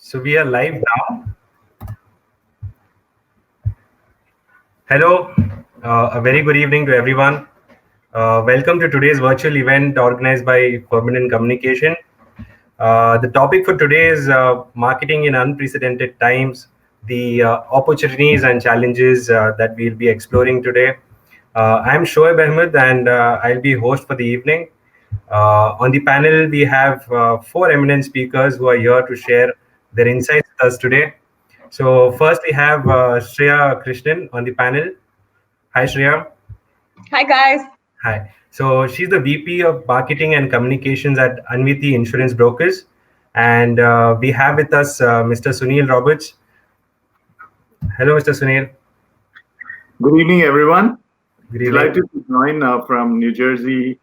So we are live now. Hello, a very good evening to everyone. Welcome to today's virtual event organized by Verbinden Communication. The topic for today is marketing in unprecedented times, the opportunities and challenges that we'll be exploring today. I'm Shoaib Ahmed and I'll be host for the evening. On the panel, we have four eminent speakers who are here to share their insights with us today. So first we have Shreya Krishnan on the panel. Hi, Shreya. Hi, guys. Hi. So she's the VP of Marketing and Communications at Anviti Insurance Brokers. And we have with us Mr. Sunil Roberts. Hello, Mr. Sunil. Good evening, everyone. Good evening. Delighted to join from New Jersey.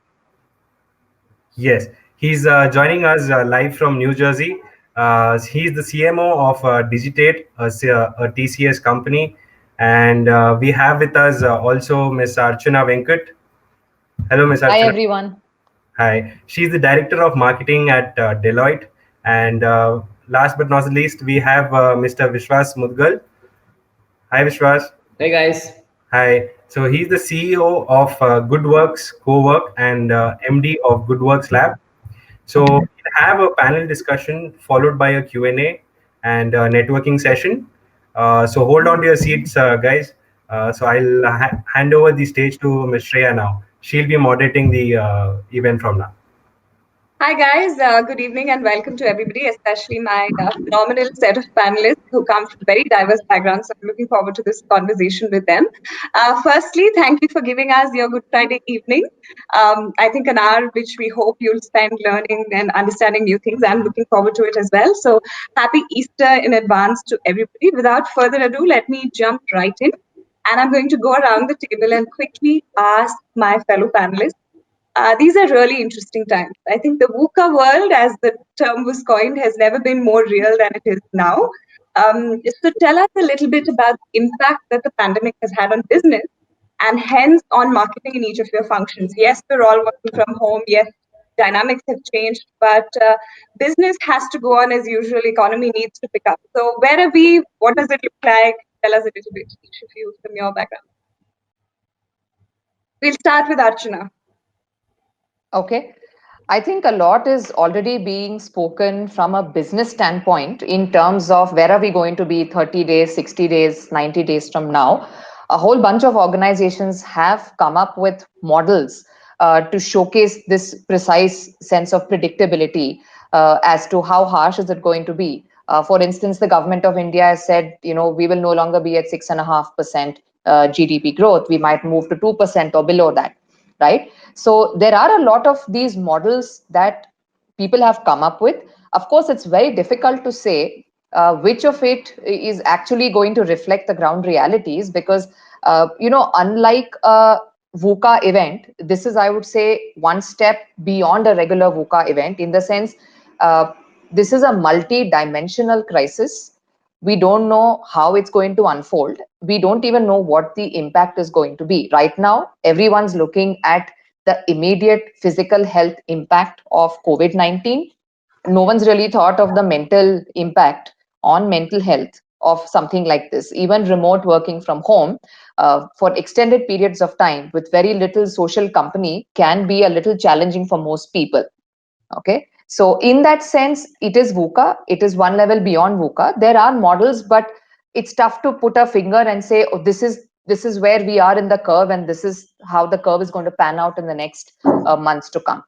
Yes, he's joining us live from New Jersey. He's the CMO of Digitate, a TCS company. And we have with us also Ms. Archana Venkat. Hello, Ms. Archana. Hi, everyone. Hi. She's the Director of Marketing at Deloitte. And last but not least, we have Mr. Vishwas Mudagal. Hi, Vishwas. Hey, guys. Hi. So he's the CEO of GoodWorks Cowork and MD of GoodWorks Lab. So we'll have a panel discussion followed by a Q&A and a networking session. So hold on to your seats, guys. So I'll hand over the stage to Ms. Shreya now. She'll be moderating the event from now. Hi, guys. Good evening and welcome to everybody, especially my phenomenal set of panelists who come from very diverse backgrounds. So I'm looking forward to this conversation with them. Firstly, thank you for giving us your Good Friday evening. I think an hour which we hope you'll spend learning and understanding new things. I'm looking forward to it as well. So happy Easter in advance to everybody. Without further ado, let me jump right in. And I'm going to go around the table and quickly ask my fellow panelists. These are really interesting times. I think the VUCA world, as the term was coined, has never been more real than it is now. So tell us a little bit about the impact that the pandemic has had on business and hence on marketing in each of your functions. Yes, we're all working from home. Yes, dynamics have changed, but business has to go on as usual. Economy needs to pick up. So where are we? What does it look like? Tell us a little bit, each of you, from your background. We'll start with Archana. Okay. I think a lot is already being spoken from a business standpoint in terms of where are we going to be 30 days, 60 days, 90 days from now. A whole bunch of organizations have come up with models to showcase this precise sense of predictability as to how harsh is it going to be. For instance, the government of India has said, we will no longer be at 6.5% GDP growth. We might move to 2% or below that, right? So there are a lot of these models that people have come up with. Of course, it's very difficult to say which of it is actually going to reflect the ground realities because, unlike a VUCA event, this is, I would say, one step beyond a regular VUCA event in the sense this is a multi-dimensional crisis. We don't know how it's going to unfold. We don't even know what the impact is going to be. Right now, everyone's looking at the immediate physical health impact of COVID-19. No one's really thought of the mental impact on mental health of something like this. Even remote working from home for extended periods of time with very little social company can be a little challenging for most people. Okay. So in that sense, it is VUCA. It is one level beyond VUCA. There are models, but it's tough to put a finger and say, oh, this is where we are in the curve, and this is how the curve is going to pan out in the next months to come.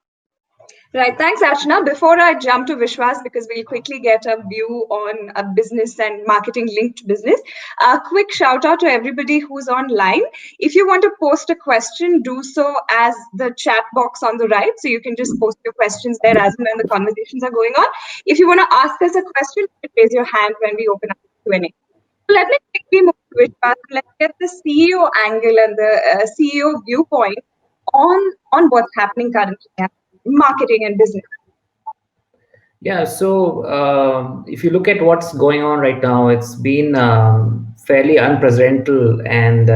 Right. Thanks, Archana. Before I jump to Vishwas, because we'll quickly get a view on a business and marketing linked business, a quick shout out to everybody who's online. If you want to post a question, do so as the chat box on the right. So you can just post your questions there as and when the conversations are going on. If you want to ask us a question, raise your hand when we open up the Q&A. So let me quickly move to Vishwas. Let's get the CEO angle and the CEO viewpoint on what's happening currently. Marketing and business. Yeah, so if you look at what's going on right now, it's been fairly unprecedented and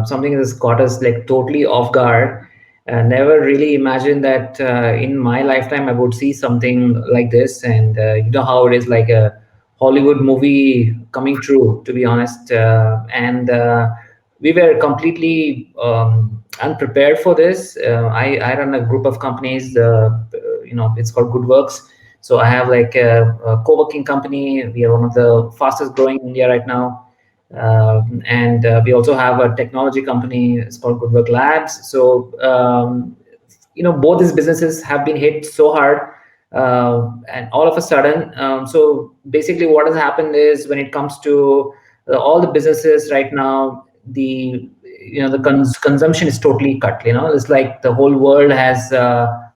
something that's caught us like totally off guard. Never really imagined that in my lifetime I would see something like this. And you know how it is, like Hollywood movie coming true, to be honest. And we were completely unprepared for this. I run a group of companies, it's called GoodWorks. So I have like a co-working company. We are one of the fastest growing in India right now. And we also have a technology company. It's called GoodWork Labs. So, both these businesses have been hit so hard. And all of a sudden, so basically what has happened is when it comes to all the businesses right now, the consumption is totally cut. It's like the whole world has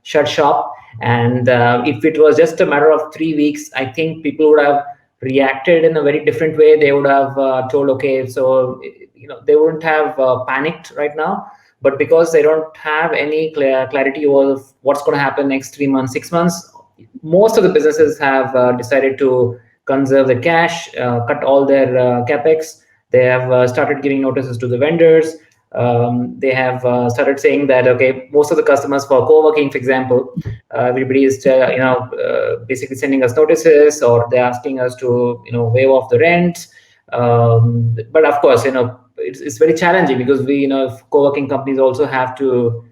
shut shop. And if it was just a matter of 3 weeks, I think people would have reacted in a very different way. They would have told, okay, so they wouldn't have panicked right now. But because they don't have any clarity of what's going to happen next 3 months, 6 months, most of the businesses have decided to conserve the cash, cut all their capex. They have started giving notices to the vendors. They have started saying that, okay, most of the customers for co-working, for example, everybody is basically sending us notices, or they're asking us to waive off the rent. But of course, it's very challenging because we co-working companies also have to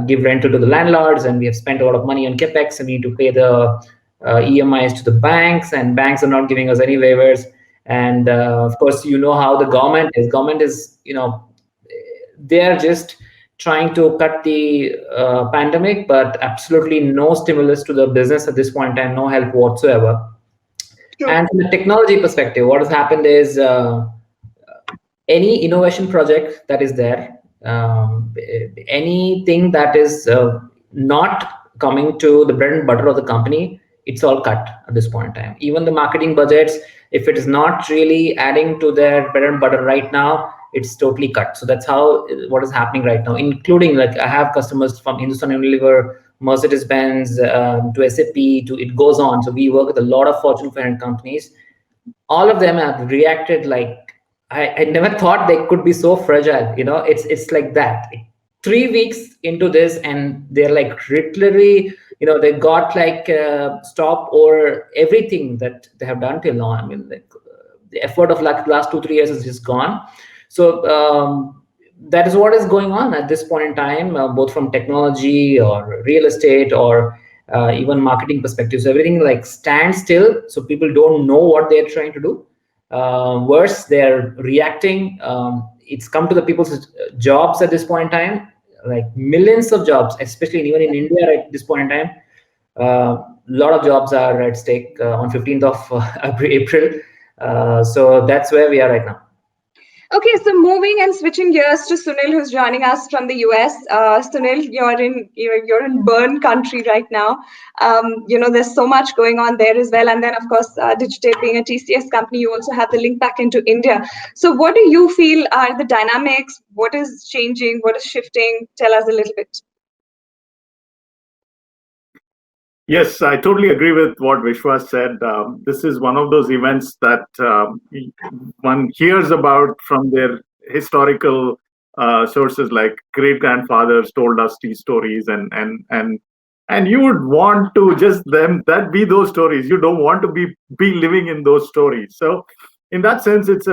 give rental to the landlords, and we have spent a lot of money on capex, and we need to pay the EMIs to the banks, and banks are not giving us any waivers. And of course, how the government is, they're just trying to cut the pandemic, but absolutely no stimulus to the business at this point in time, no help whatsoever. True. And from the technology perspective, what has happened is any innovation project that is there, anything that is not coming to the bread and butter of the company, it's all cut at this point in time. Even the marketing budgets, if it is not really adding to their bread and butter right now, it's totally cut. So that's what is happening right now, including like I have customers from Hindustan Unilever, Mercedes-Benz, to SAP, it goes on. So we work with a lot of Fortune 500 companies. All of them have reacted like, I never thought they could be so fragile. It's like that. 3 weeks into this, and they're like literally, they got like stop or everything that they have done till now. I mean, like, the effort of like the last 2-3 years is just gone. So that is what is going on at this point in time, both from technology or real estate or even marketing perspective. So everything like stands still. So people don't know what they're trying to do. Worse, they're reacting. It's come to the people's jobs at this point in time, like millions of jobs, especially even in India at this point in time. A lot of jobs are at stake on 15th of April. So that's where we are right now. Okay, so moving and switching gears to Sunil, who's joining us from the US. Sunil, you're in burn country right now. There's so much going on there as well, and then of course, Digitate being a TCS company, you also have the link back into India. So, what do you feel are the dynamics? What is changing? What is shifting? Tell us a little bit. Yes, I totally agree with what Vishwas said. This is one of those events that one hears about from their historical sources, like great-grandfathers told us these stories, and you would want to just that be those stories. You don't want to be living in those stories. So, in that sense, it's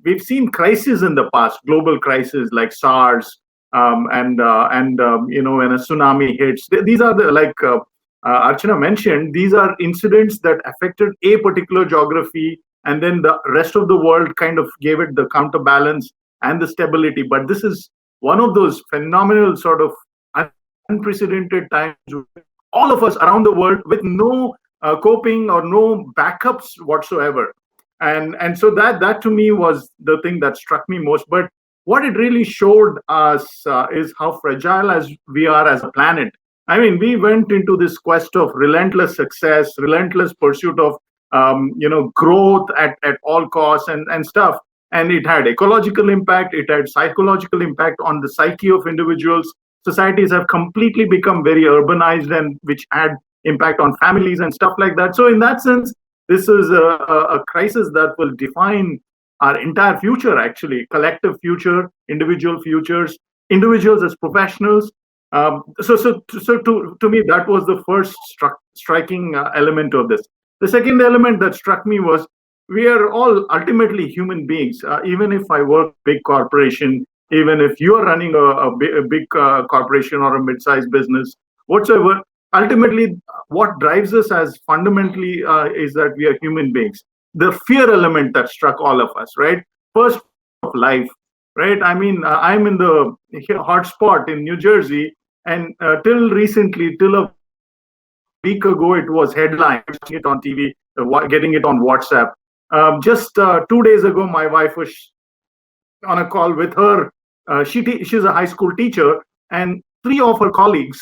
we've seen crises in the past, global crises like SARS. When a tsunami hits, these are the Archana mentioned, these are incidents that affected a particular geography, and then the rest of the world kind of gave it the counterbalance and the stability. But this is one of those phenomenal sort of unprecedented times, all of us around the world with no coping or no backups whatsoever. And so that to me was the thing that struck me most. But what it really showed us is how fragile as we are as a planet. I mean, we went into this quest of relentless success, relentless pursuit of growth at all costs and stuff. And it had ecological impact, it had psychological impact on the psyche of individuals. Societies have completely become very urbanized, and which had impact on families and stuff like that. So in that sense, this is a crisis that will define our entire future, actually, collective future, individual futures, individuals as professionals. So to me, that was the first striking element of this. The second element that struck me was we are all ultimately human beings. Even if I work big corporation, even if you are running a big corporation or a mid-sized business, whatsoever, ultimately what drives us as fundamentally is that we are human beings. The fear element that struck all of us, right? First of life, right? I mean, I'm in the hot spot in New Jersey, and till recently, till a week ago, it was headline, watching it on TV, getting it on WhatsApp. Just 2 days ago, my wife was on a call with her. She's a high school teacher, and 3 of her colleagues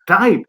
died.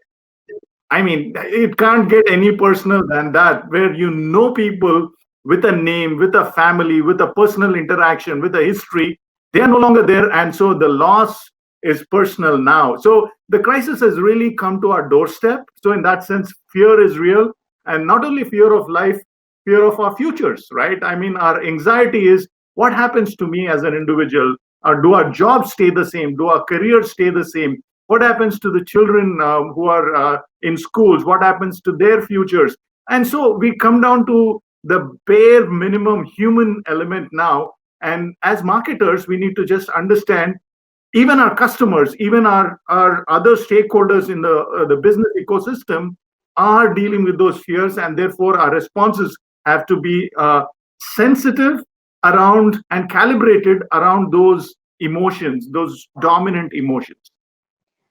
I mean, it can't get any personal than that, where you know people with a name, with a family, with a personal interaction, with a history, they are no longer there. And so the loss is personal now. So the crisis has really come to our doorstep. So in that sense, fear is real. And not only fear of life, fear of our futures, right? I mean, our anxiety is what happens to me as an individual? Do our jobs stay the same? Do our careers stay the same? What happens to the children who are in schools? What happens to their futures? And so we come down to the bare minimum human element now. And as marketers, we need to just understand even our customers, even our other stakeholders in the business ecosystem are dealing with those fears. And therefore, our responses have to be sensitive around and calibrated around those emotions, those dominant emotions.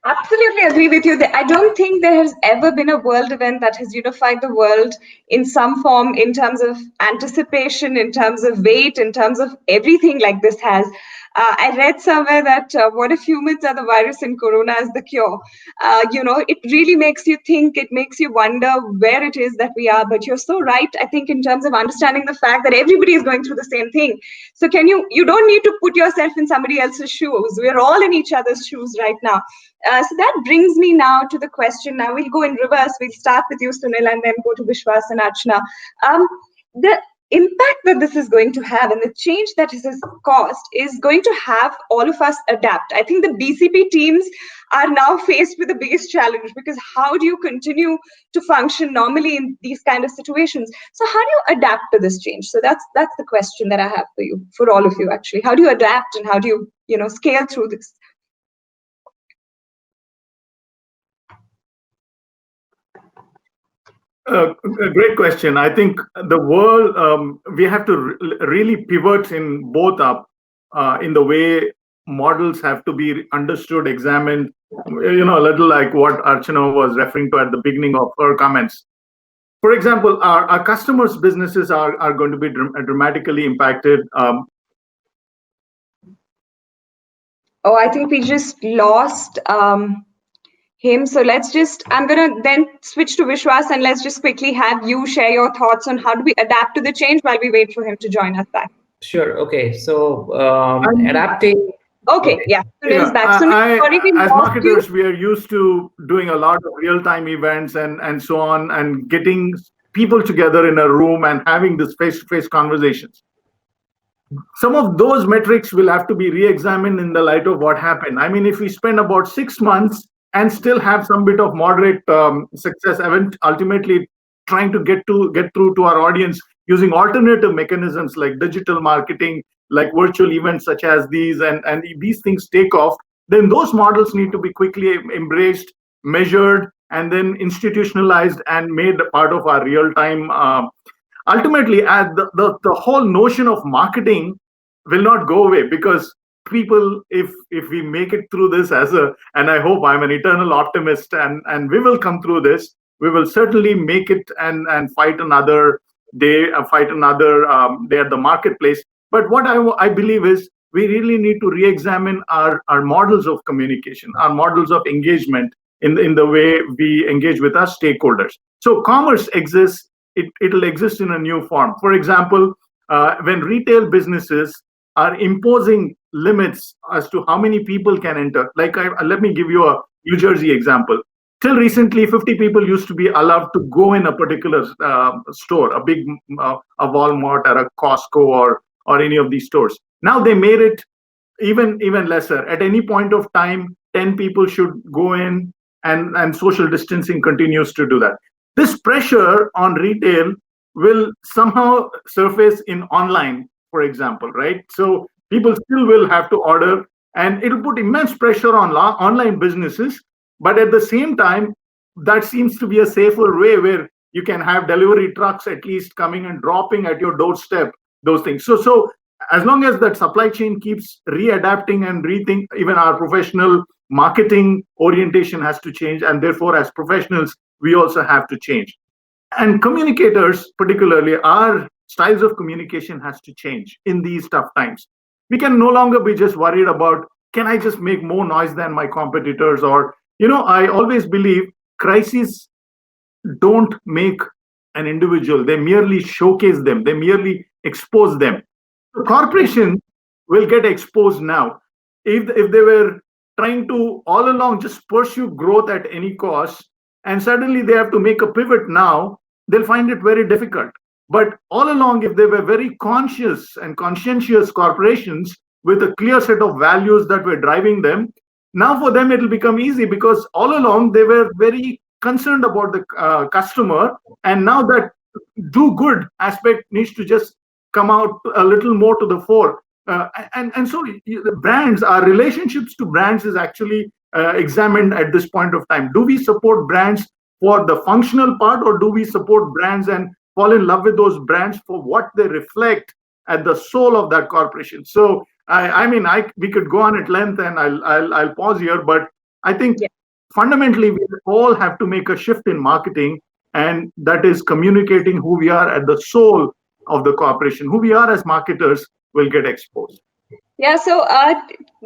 Absolutely agree with you. I don't think there has ever been a world event that has unified the world in some form, in terms of anticipation, in terms of weight, in terms of everything like this has. I read somewhere that what if humans are the virus and corona is the cure? It really makes you think, it makes you wonder where it is that we are. But you're so right, I think, in terms of understanding the fact that everybody is going through the same thing. So you don't need to put yourself in somebody else's shoes. We're all in each other's shoes right now. So that brings me now to the question. Now we'll go in reverse. We'll start with you, Sunil, and then go to Vishwas and Archana. The impact that this is going to have and the change that this has caused is going to have all of us adapt. I think the BCP teams are now faced with the biggest challenge, because how do you continue to function normally in these kind of situations? So how do you adapt to this change? So that's the question that I have for you, for all of you actually. How do you adapt, and how do you scale through this? A great question. I think the world, we have to really pivot in both up in the way models have to be understood, examined, a little like what Archana was referring to at the beginning of her comments. For example, our customers' businesses are going to be dramatically impacted. I think we just lost him. So I'm going to then switch to Vishwas, and let's just quickly have you share your thoughts on how do we adapt to the change while we wait for him to join us back. Sure. Okay. So adapting. Okay. Yeah. Sunil's back. As marketers, we are used to doing a lot of real-time events and so on, and getting people together in a room and having this face-to-face conversations. Some of those metrics will have to be re-examined in the light of what happened. I mean, if we spend about 6 months and still have some bit of moderate success, ultimately trying to get through to our audience using alternative mechanisms like digital marketing, like virtual events such as these, and these things take off, then those models need to be quickly embraced, measured, and then institutionalized and made a part of our real-time. Ultimately, the whole notion of marketing will not go away, because people, if we make it through this and I hope, I'm an eternal optimist, and we will come through this, we will certainly make it and fight another day at the marketplace. But what I believe is we really need to re-examine our models of communication, our models of engagement in the way we engage with our stakeholders. So commerce exists, it'll exist in a new form. For example, when retail businesses are imposing limits as to how many people can enter. Like, let me give you a New Jersey example. Till recently, 50 people used to be allowed to go in a particular store, a big a Walmart or a Costco or any of these stores. Now they made it even lesser. At any point of time, 10 people should go in, and social distancing continues to do that. This pressure on retail will somehow surface in online, for example, right? So people still will have to order, and it'll put immense pressure on online businesses. But at the same time, that seems to be a safer way where you can have delivery trucks at least coming and dropping at your doorstep those things. So as long as that supply chain keeps readapting and rethink, even our professional marketing orientation has to change, and therefore as professionals we also have to change. And communicators, particularly, our styles of communication has to change in these tough times. We can no longer be just worried about, can I just make more noise than my competitors? Or, I always believe crises don't make an individual, they merely showcase them, they merely expose them. The corporation will get exposed now. If they were trying to all along just pursue growth at any cost, and suddenly they have to make a pivot now, they'll find it very difficult. But all along, if they were very conscious and conscientious corporations with a clear set of values that were driving them, now for them it'll become easy, because all along they were very concerned about the customer, and now that do good aspect needs to just come out a little more to the fore. And so the brands, our relationships to brands is actually examined at this point of time. Do we support brands for the functional part, or do we support brands and fall in love with those brands for what they reflect at the soul of that corporation? So we could go on at length, and I'll pause here, but I think fundamentally we all have to make a shift in marketing, and that is communicating who we are at the soul of the corporation. Who we are as marketers will get exposed. Yeah, so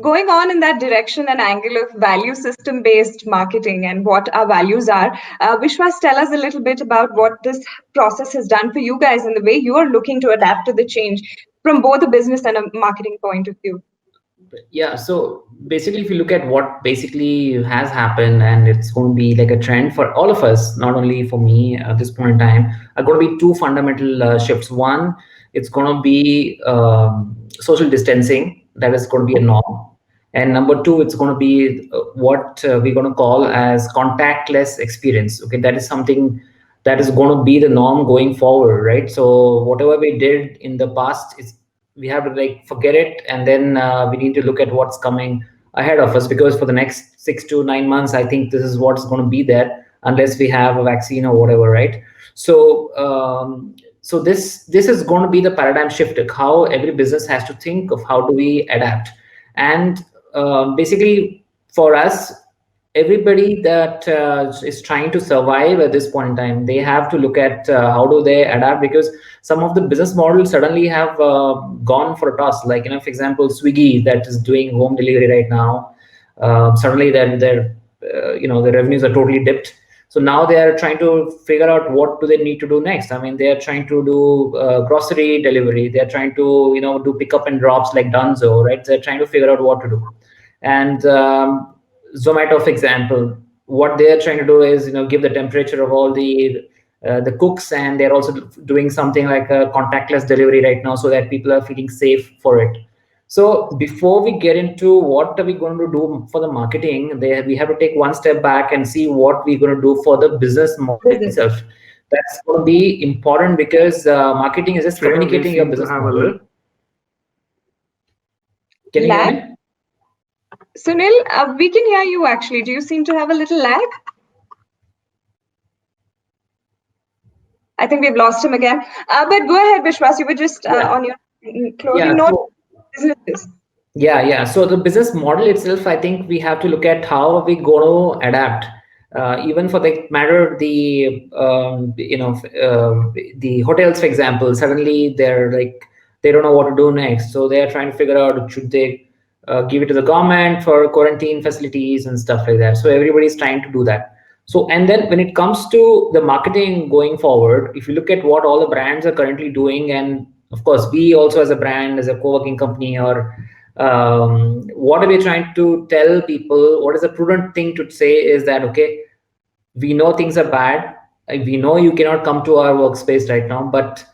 going on in that direction and angle of value system based marketing and what our values are, Vishwas, tell us a little bit about what this process has done for you guys and the way you are looking to adapt to the change from both a business and a marketing point of view. Yeah, so basically, if you look at what basically has happened, and it's going to be like a trend for all of us, not only for me at this point in time, are going to be two fundamental shifts. One, it's going to be social distancing. That is going to be a norm. And number two, it's going to be what we're going to call as contactless experience. Okay, that is something that is going to be the norm going forward, right? So whatever we did in the past, we have to forget it, and then we need to look at what's coming ahead of us, because for the next 6 to 9 months, I think this is what's going to be there unless we have a vaccine or whatever, right? So so this is going to be the paradigm shift, how every business has to think of how do we adapt. And basically for us, everybody that is trying to survive at this point in time, they have to look at how do they adapt, because some of the business models suddenly have gone for a toss. Like, for example, Swiggy, that is doing home delivery right now, suddenly their revenues are totally dipped. So now they are trying to figure out what do they need to do next. I mean, they are trying to do grocery delivery. They are trying to do pickup and drops like Dunzo, right? They're trying to figure out what to do. And Zomato, for example, what they are trying to do is give the temperature of all the cooks, and they're also doing something like a contactless delivery right now, so that people are feeling safe for it. So before we get into what are we going to do for the marketing, we have to take one step back and see what we're going to do for the business model itself. That's going to be important, because marketing is just communicating your business model. Can you hear me? Sunil, we can hear you actually. Do you seem to have a little lag? I think we've lost him again. But go ahead, Vishwas. You were just on your closing note. Businesses. Yeah. So the business model itself, I think we have to look at how are we going to adapt. Even for the matter, the hotels, for example, suddenly they don't know what to do next. So they are trying to figure out, should they give it to the government for quarantine facilities and stuff like that. So everybody's trying to do that. So, and then when it comes to the marketing going forward, if you look at what all the brands are currently doing, and of course, we also as a brand, as a co-working company, or what are we trying to tell people? What is a prudent thing to say is that, okay, we know things are bad. We know you cannot come to our workspace right now, but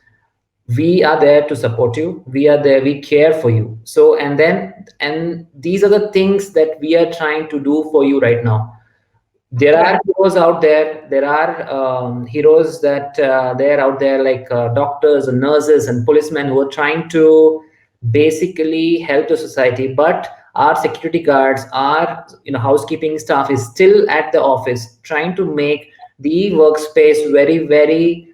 we are there to support you. We are there. We care for you. So, and these are the things that we are trying to do for you right now. There are heroes out there. There are heroes that they're out there, like doctors and nurses and policemen who are trying to basically help the society. But our security guards, our housekeeping staff is still at the office trying to make the workspace very, very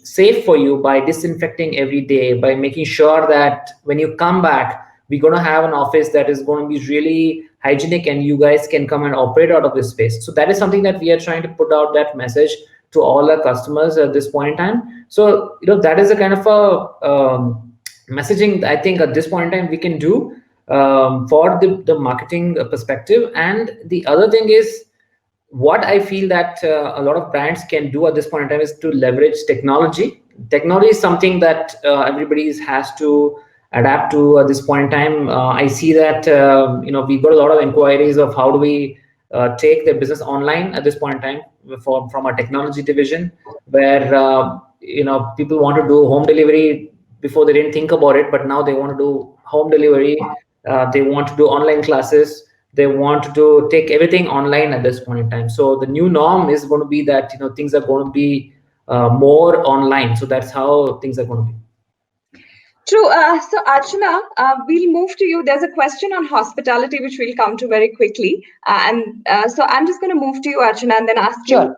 safe for you by disinfecting every day, by making sure that when you come back, we're going to have an office that is going to be really hygienic and you guys can come and operate out of this space. So that is something that we are trying to put out that message to all our customers at this point in time. So that is a kind of a messaging I think at this point in time we can do for the marketing perspective. And the other thing is, what I feel that a lot of brands can do at this point in time is to leverage technology. Technology is something that everybody has to adapt to at this point in time. I see that we got a lot of inquiries of how do we take their business online at this point in time from our technology division, where people want to do home delivery. Before they didn't think about it, but now they want to do home delivery. They want to do online classes. They want to take everything online at this point in time. So the new norm is going to be that things are going to be more online. So that's how things are going to be. True. So Archana, we'll move to you. There's a question on hospitality which we'll come to very quickly, so I'm just going to move to you, Archana, and then ask you.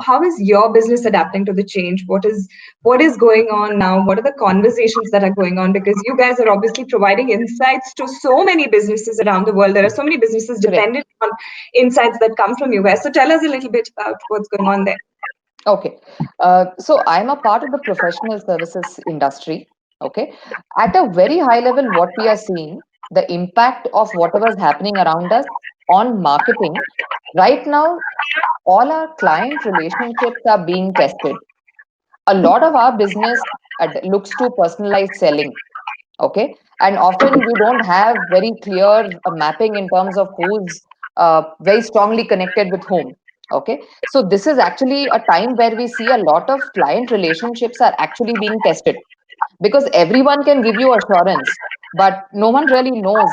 How is your business adapting to the change? What is going on now? What are the conversations that are going on? Because you guys are obviously providing insights to so many businesses around the world. There are so many businesses dependent on insights that come from you guys. So tell us a little bit about what's going on there. Okay. So I'm a part of the professional services industry. Okay. At a very high level, what we are seeing, the impact of whatever is happening around us on marketing. Right now, all our client relationships are being tested. A lot of our business looks to personalized selling. Okay. And often we don't have very clear mapping in terms of who's very strongly connected with whom. Okay. So this is actually a time where we see a lot of client relationships are actually being tested, because everyone can give you assurance, but no one really knows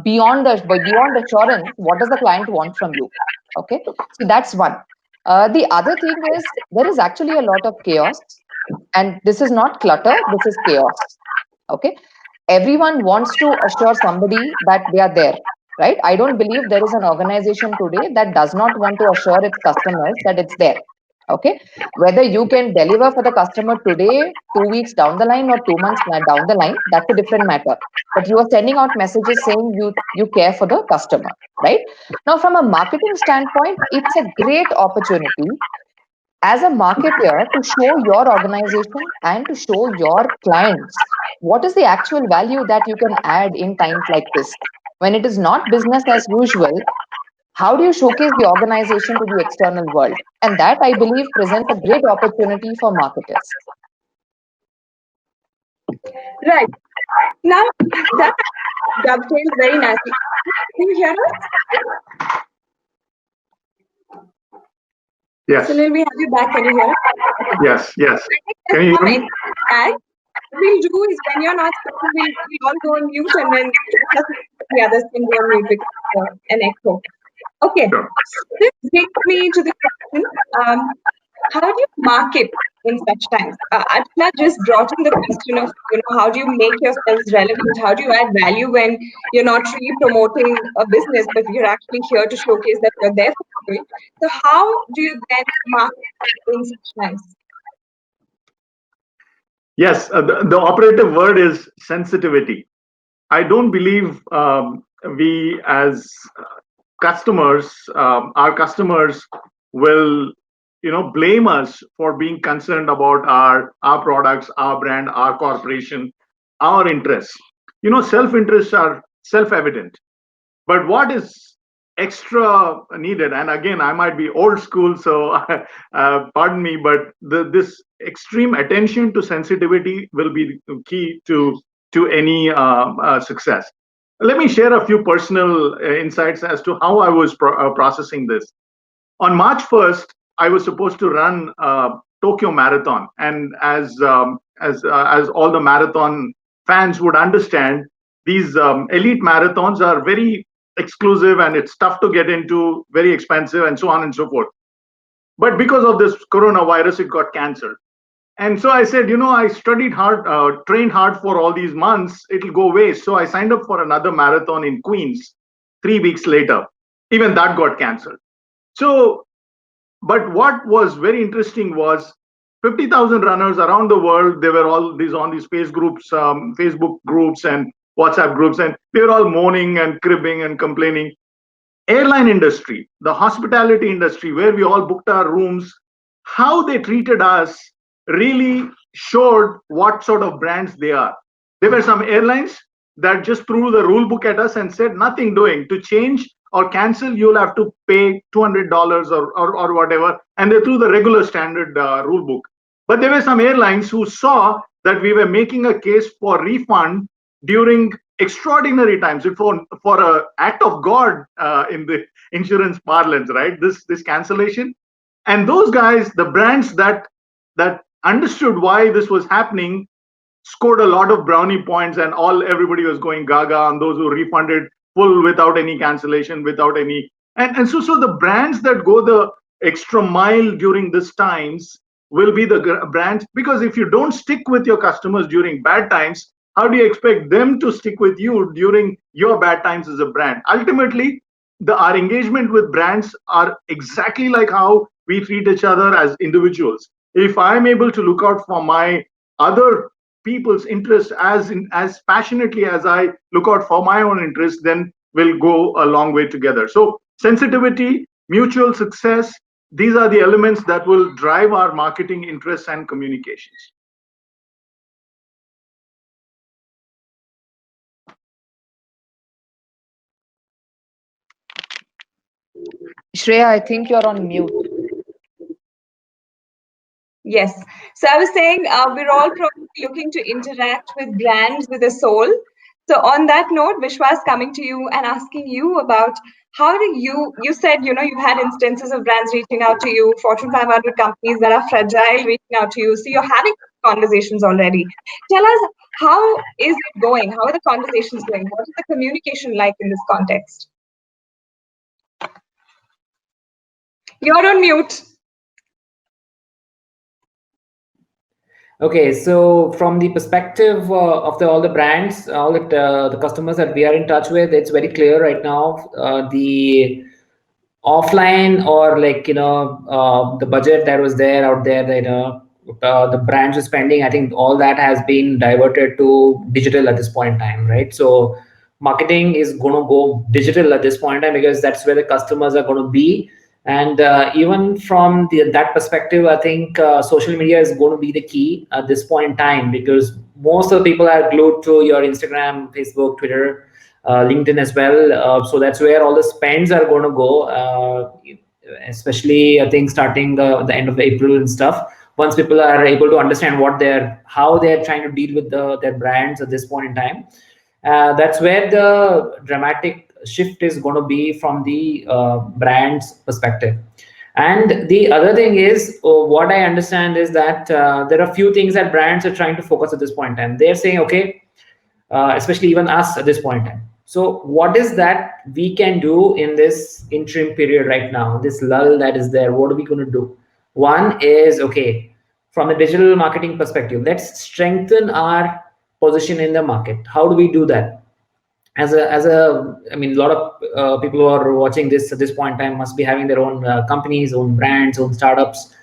beyond assurance, what does the client want from you. Okay. So that's one. The other thing is, there is actually a lot of chaos, and this is not clutter, this is chaos. Okay. Everyone wants to assure somebody that they are there, right? I don't believe there is an organization today that does not want to assure its customers that it's there. Okay. Whether you can deliver for the customer today, 2 weeks down the line, or 2 months down the line, that's a different matter. But you are sending out messages saying you care for the customer, right? Now, from a marketing standpoint, it's a great opportunity as a marketer to show your organization and to show your clients what is the actual value that you can add in times like this. When it is not business as usual, how do you showcase the organization to the external world? And that, I believe, presents a great opportunity for marketers. Right. Now, that dovetails very nicely. Can you hear us? Yes. Sunil, we have you back. Can you hear us? Yes, yes. Can you hear me? What we'll do is, when you're not speaking, we'll all go on mute, and then the others can go on mute because of an echo. Okay. Sure. This brings me to the question, how do you market in such times? Archana just brought in the question of, how do you make yourselves relevant? How do you add value when you're not really promoting a business, but you're actually here to showcase that you're there for people? So how do you then market in such times? Yes, the operative word is sensitivity. I don't believe we as customers, our customers will, blame us for being concerned about our products, our brand, our corporation, our interests. Self-interests are self-evident. But what is extra needed, and again, I might be old school, so pardon me, but this extreme attention to sensitivity will be key to any success. Let me share a few personal insights as to how I was processing this. On March 1st, I was supposed to run Tokyo Marathon, and as all the marathon fans would understand, these elite marathons are very exclusive and it's tough to get into, very expensive, and so on and so forth. But because of this coronavirus, it got cancelled. And so I said, I studied hard, trained hard for all these months. It'll go waste. So I signed up for another marathon in Queens 3 weeks later. Even that got cancelled. So, but what was very interesting was 50,000 runners around the world. They were all these on these Facebook groups and WhatsApp groups, and they were all moaning and cribbing and complaining. Airline industry, the hospitality industry, where we all booked our rooms, how they treated us really showed what sort of brands they are. There were some airlines that just threw the rule book at us and said, nothing doing. To change or cancel, you'll have to pay $200 or whatever. And they threw the regular standard rule book. But there were some airlines who saw that we were making a case for refund during extraordinary times, for an act of God in the insurance parlance, right? This cancellation. And those guys, the brands that understood why this was happening, scored a lot of brownie points, and everybody was going gaga on those who refunded full without any cancellation, without any. And so the brands that go the extra mile during these times will be the brands, because if you don't stick with your customers during bad times, how do you expect them to stick with you during your bad times as a brand? Ultimately, our engagement with brands are exactly like how we treat each other as individuals. If I'm able to look out for my other people's interests as passionately as I look out for my own interests, then we'll go a long way together. So sensitivity, mutual success, these are the elements that will drive our marketing interests and communications. Shreya, I think you're on mute. Yes. So I was saying we're all probably looking to interact with brands with a soul. So on that note, Vishwas, coming to you and asking you about how do you said, you've had instances of brands reaching out to you, Fortune 500 companies that are fragile reaching out to you. So you're having conversations already. Tell us, how is it going? How are the conversations going? What is the communication like in this context? You're on mute. Okay, so from the perspective of all the brands, all the customers that we are in touch with, it's very clear right now. The offline or the budget that was there out there that the brands are spending, I think all that has been diverted to digital at this point in time, right? So marketing is going to go digital at this point in time because that's where the customers are going to be. And even from that perspective, I think social media is going to be the key at this point in time, because most of the people are glued to your Instagram, Facebook, Twitter, LinkedIn as well. So that's where all the spends are going to go, especially I think starting the end of April and stuff. Once people are able to understand how they're trying to deal with their brands at this point in time, that's where the dramatic shift is going to be from the brand's perspective. And the other thing is, what I understand is that there are a few things that brands are trying to focus at this point in time. They're saying, okay, especially even us at this point in time. So what is that we can do in this interim period right now, this lull that is there? What are we going to do? One is, okay, from a digital marketing perspective, let's strengthen our position in the market. How do we do that? I mean, a lot of people who are watching this at this point in time must be having their own companies, own brands, own startups.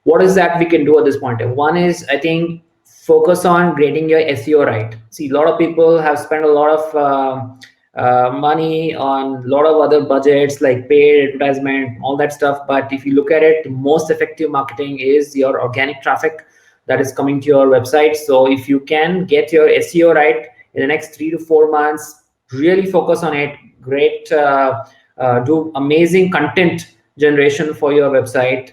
What is that we can do at this point in time? One is, I think, focus on getting your SEO right. See, a lot of people have spent a lot of money on a lot of other budgets like paid advertisement, all that stuff. But if you look at it, the most effective marketing is your organic traffic that is coming to your website. So if you can get your SEO right in the next 3 to 4 months, really focus on it. Great, do amazing content generation for your website.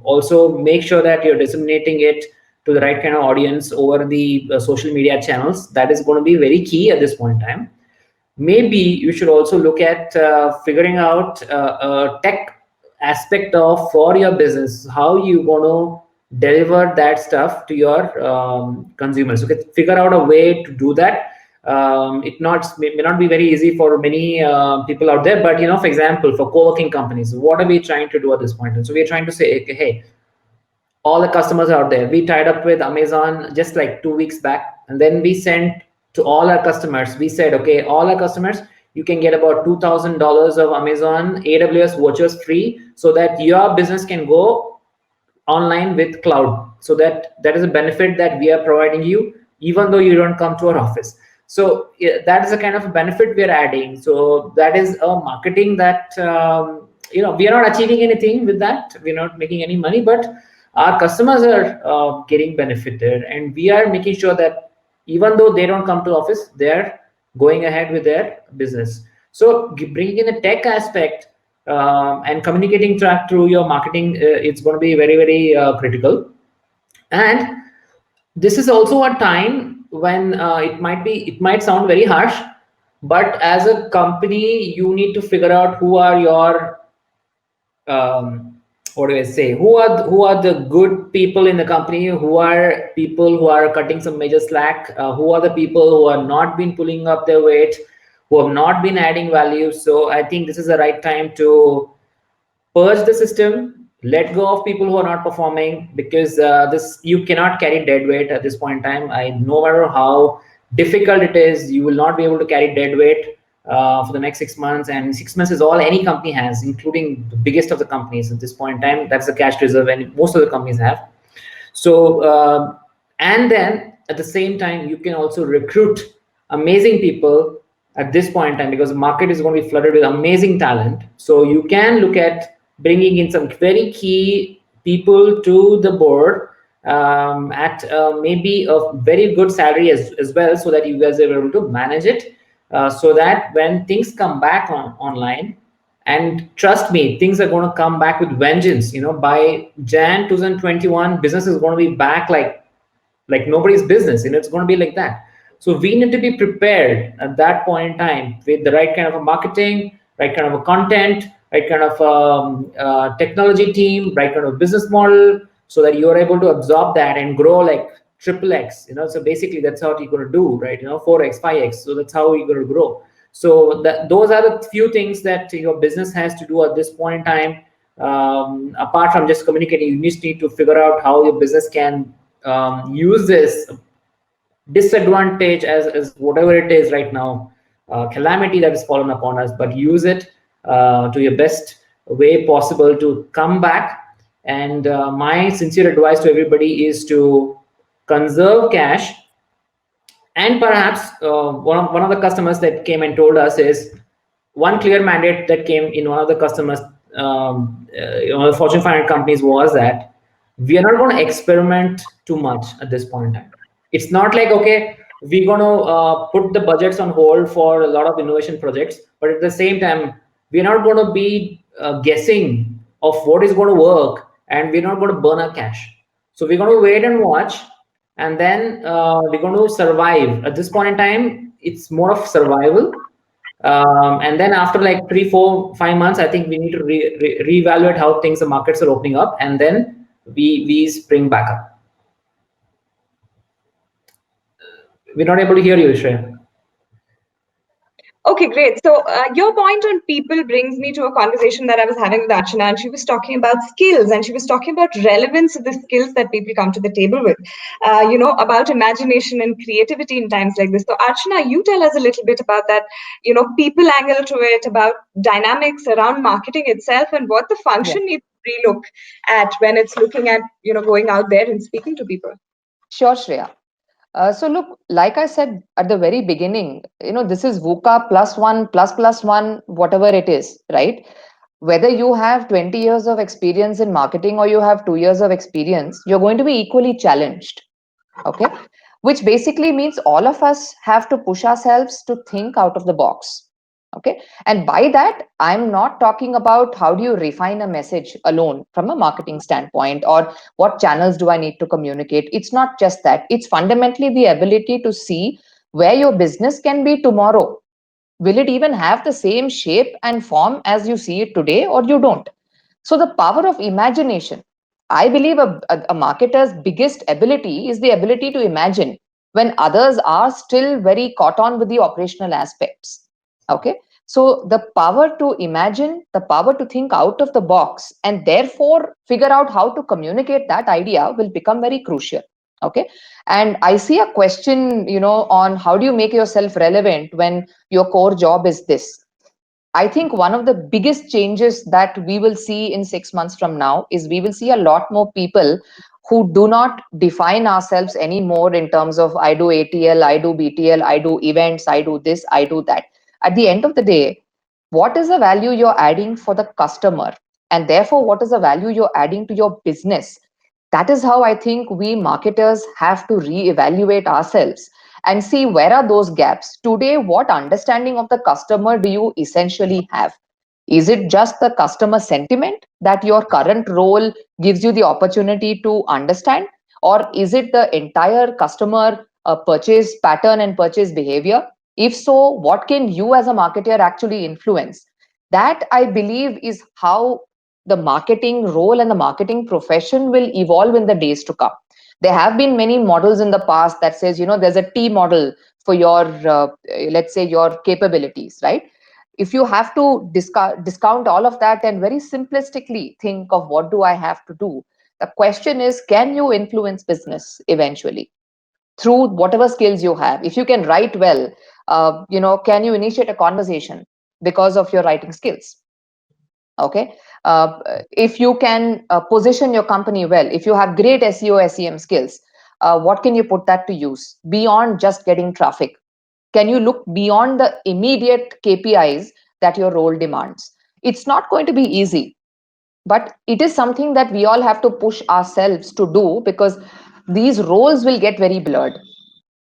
Also make sure that you're disseminating it to the right kind of audience over the social media channels. That is going to be very key at this point in time. Maybe you should also look at figuring out a tech aspect for your business, how you want to deliver that stuff to your consumers. Okay, figure out a way to do that. may not be very easy for many people out there, but for example, for co-working companies, what are we trying to do at this point? And so we're trying to say, okay, hey, all the customers out there, we tied up with Amazon just like 2 weeks back, and then we sent to all our customers. We said, okay, all our customers, you can get about $2,000 of Amazon AWS vouchers free, so that your business can go online with cloud. So that is a benefit that we are providing you, even though you don't come to our office. So that is a kind of a benefit we are adding. So that is a marketing that we are not achieving anything with that. We're not making any money, but our customers are getting benefited, and we are making sure that even though they don't come to office, they're going ahead with their business. So bringing in the tech aspect and communicating track through your marketing, it's going to be very, very critical. And this is also a time when it might sound very harsh, but as a company, you need to figure out who are your what do I say? Who are the good people in the company? Who are people who are cutting some major slack? Who are the people who have not been pulling up their weight, who have not been adding value? So I think this is the right time to purge the system, let go of people who are not performing, because you cannot carry dead weight at this point in time. No matter how difficult it is, you will not be able to carry dead weight for the next 6 months, and 6 months is all any company has, including the biggest of the companies at this point in time. That's the cash reserve, and most of the companies have. So and then at the same time, you can also recruit amazing people at this point in time, because the market is going to be flooded with amazing talent. So you can look at bringing in some very key people to the board at maybe a very good salary as well, so that you guys are able to manage it. So that when things come back online, and trust me, things are going to come back with vengeance. By Jan 2021, business is going to be back like nobody's business. It's going to be like that. So we need to be prepared at that point in time with the right kind of a marketing, right kind of a content, right kind of technology team, right kind of business model, so that you're able to absorb that and grow like triple X. So basically that's how you're going to do, right? 4X, 5X. So that's how you're going to grow. So those are the few things that your business has to do at this point in time. Apart from just communicating, you just need to figure out how your business can use this disadvantage as whatever it is right now, calamity that has fallen upon us, but use it to your best way possible to come back. And my sincere advice to everybody is to conserve cash. And perhaps one of the customers that came and told us is one clear mandate that came in one of the customers, the Fortune 500 companies, was that we are not going to experiment too much at this point in time. It's not like, okay, we're going to put the budgets on hold for a lot of innovation projects, but at the same time, we're not going to be guessing of what is going to work, and we're not going to burn our cash. So we're going to wait and watch, and then we're going to survive. At this point in time, it's more of survival. And then after like 3, 4, 5 months, I think we need to reevaluate how things, the markets are opening up, and then we spring back up. We're not able to hear you, Shreya. Okay, great. So your point on people brings me to a conversation that I was having with Archana, and she was talking about skills, and she was talking about relevance of the skills that people come to the table with, about imagination and creativity in times like this. So Archana, you tell us a little bit about that, people angle to it, about dynamics around marketing itself, and what the function needs to relook at when it's looking at, going out there and speaking to people. Sure, Shreya. So look, like I said at the very beginning, this is VUCA +1, whatever it is, right? Whether you have 20 years of experience in marketing or you have 2 years of experience, you're going to be equally challenged. Okay. Which basically means all of us have to push ourselves to think out of the box. Okay. And by that, I'm not talking about how do you refine a message alone from a marketing standpoint, or what channels do I need to communicate. It's not just that. It's fundamentally the ability to see where your business can be tomorrow. Will it even have the same shape and form as you see it today, or you don't? So the power of imagination, I believe a marketer's biggest ability is the ability to imagine when others are still very caught on with the operational aspects. Okay. So the power to imagine, the power to think out of the box, and therefore figure out how to communicate that idea will become very crucial. Okay. And I see a question, on how do you make yourself relevant when your core job is this? I think one of the biggest changes that we will see in 6 months from now is we will see a lot more people who do not define ourselves anymore in terms of I do ATL, I do BTL, I do events, I do this, I do that. At the end of the day, what is the value you're adding for the customer? And therefore, what is the value you're adding to your business? That is how I think we marketers have to reevaluate ourselves and see where are those gaps. Today, what understanding of the customer do you essentially have? Is it just the customer sentiment that your current role gives you the opportunity to understand? Or is it the entire customer purchase pattern and purchase behavior? If so, what can you as a marketer actually influence? That I believe is how the marketing role and the marketing profession will evolve in the days to come. There have been many models in the past that says, there's a T model for your, let's say, your capabilities, right? If you have to discount all of that and very simplistically think of what do I have to do, the question is, can you influence business eventually through whatever skills you have? If you can write well, can you initiate a conversation because of your writing skills? Okay. If you can position your company well, if you have great SEO, SEM skills, what can you put that to use beyond just getting traffic? Can you look beyond the immediate KPIs that your role demands? It's not going to be easy, but it is something that we all have to push ourselves to do, because these roles will get very blurred.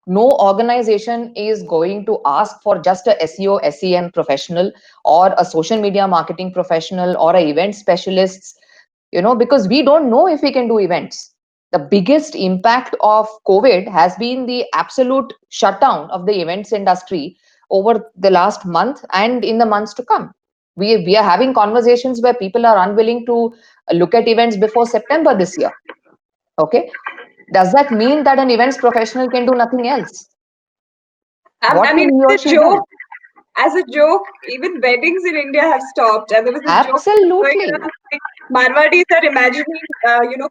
No organization is going to ask for just a SEO, SEM professional or a social media marketing professional or an event specialist, because we don't know if we can do events. The biggest impact of COVID has been the absolute shutdown of the events industry over the last month and in the months to come. We are having conversations where people are unwilling to look at events before September this year. Okay. Does that mean that an events professional can do nothing else? What I mean, can he or it's a she do? joke. As a joke, even weddings in India have stopped. And there was a joke going Absolutely. around saying, Marwadis are imagining,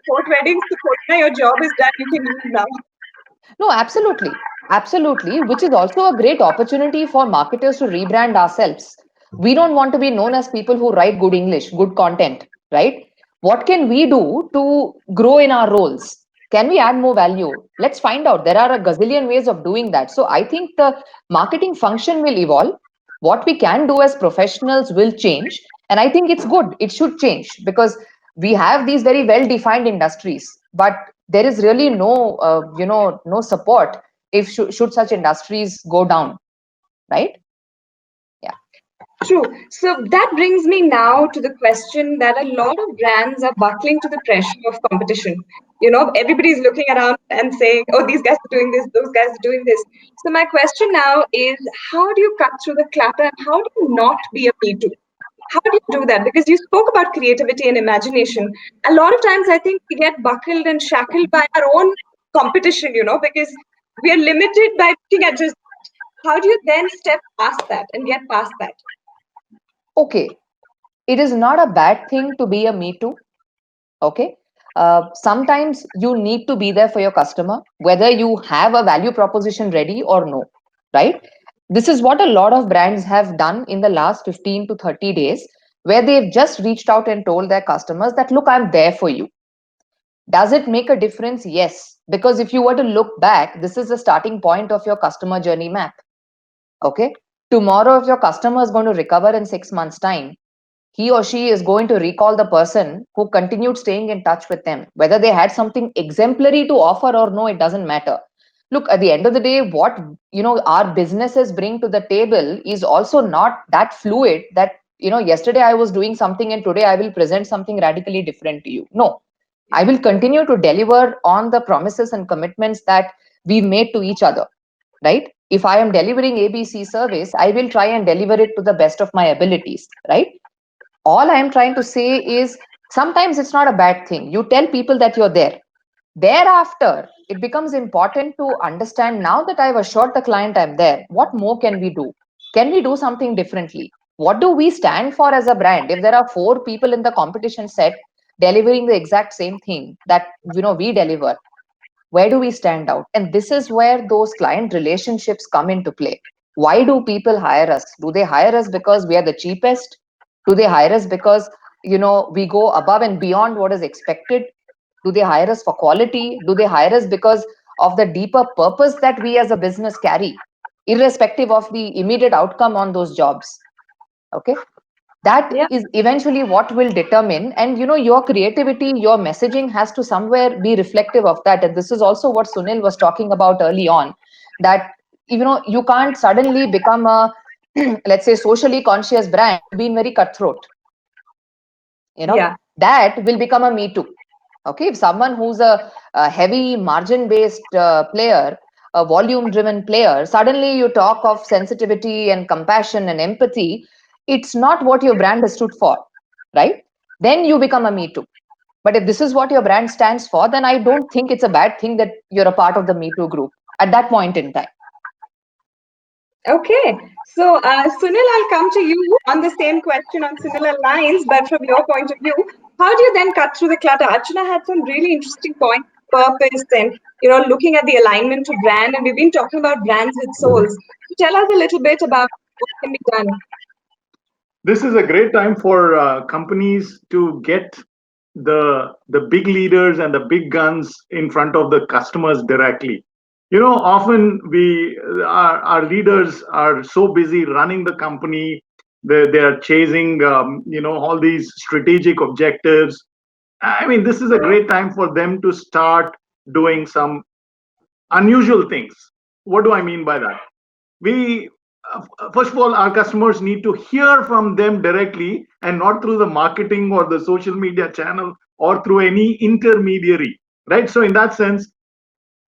court weddings. So, Kotna, your job is done. You can leave now. No, absolutely. Absolutely. Which is also a great opportunity for marketers to rebrand ourselves. We don't want to be known as people who write good English, good content, right? What can we do to grow in our roles? Can we add more value? Let's find out. There are a gazillion ways of doing that. So I think the marketing function will evolve. What we can do as professionals will change. And I think it's good. It should change, because we have these very well defined industries, but there is really no support if should such industries go down, right? Yeah. True. So that brings me now to the question that a lot of brands are buckling to the pressure of competition. Everybody's looking around and saying, oh, these guys are doing this, those guys are doing this. So my question now is, how do you cut through the clutter and how do you not be a me too? How do you do that? Because you spoke about creativity and imagination. A lot of times I think we get buckled and shackled by our own competition, because we are limited by looking at just how do you then step past that and get past that? Okay, it is not a bad thing to be a me too. Okay. Sometimes you need to be there for your customer, whether you have a value proposition ready or no, right? This is what a lot of brands have done in the last 15 to 30 days, where they've just reached out and told their customers that, look, I'm there for you. Does it make a difference? Yes. Because if you were to look back, this is the starting point of your customer journey map. Okay. Tomorrow, if your customer is going to recover in 6 months' time, he or she is going to recall the person who continued staying in touch with them. Whether they had something exemplary to offer or no, it doesn't matter. Look, at the end of the day, what our businesses bring to the table is also not that fluid that yesterday I was doing something and today I will present something radically different to you. No, I will continue to deliver on the promises and commitments that we made to each other, right? If I am delivering ABC service, I will try and deliver it to the best of my abilities, right? All I am trying to say is sometimes it's not a bad thing. You tell people that you're there. Thereafter, it becomes important to understand, now that I've assured the client I'm there, what more can we do? Can we do something differently? What do we stand for as a brand? If there are 4 people in the competition set delivering the exact same thing that we deliver, where do we stand out? And this is where those client relationships come into play. Why do people hire us? Do they hire us because we are the cheapest? Do they hire us because we go above and beyond what is expected? Do they hire us for quality? Do they hire us because of the deeper purpose that we as a business carry, irrespective of the immediate outcome on those jobs? Okay. That Yeah. is eventually what will determine, and your creativity, your messaging has to somewhere be reflective of that. And this is also what Sunil was talking about early on, that you can't suddenly become a let's say socially conscious brand being very cutthroat. Yeah. That will become a me too. Okay, if someone who's a heavy margin based player, a volume driven player, suddenly you talk of sensitivity and compassion and empathy, it's not what your brand is stood for, right? Then you become a me too. But if this is what your brand stands for, then I don't think it's a bad thing that you're a part of the me too group at that point in time. Okay. So, Sunil, I'll come to you on the same question on similar lines, but from your point of view, how do you then cut through the clutter? Archana had some really interesting points, purpose, and looking at the alignment to brand, and we've been talking about brands with souls. Tell us a little bit about what can be done. This is a great time for companies to get the big leaders and the big guns in front of the customers directly. Often our leaders are so busy running the company, they are chasing all these strategic objectives. I mean, this is a great time for them to start doing some unusual things. What do I mean by that? We First of all, our customers need to hear from them directly and not through the marketing or the social media channel or through any intermediary, right? So in that sense,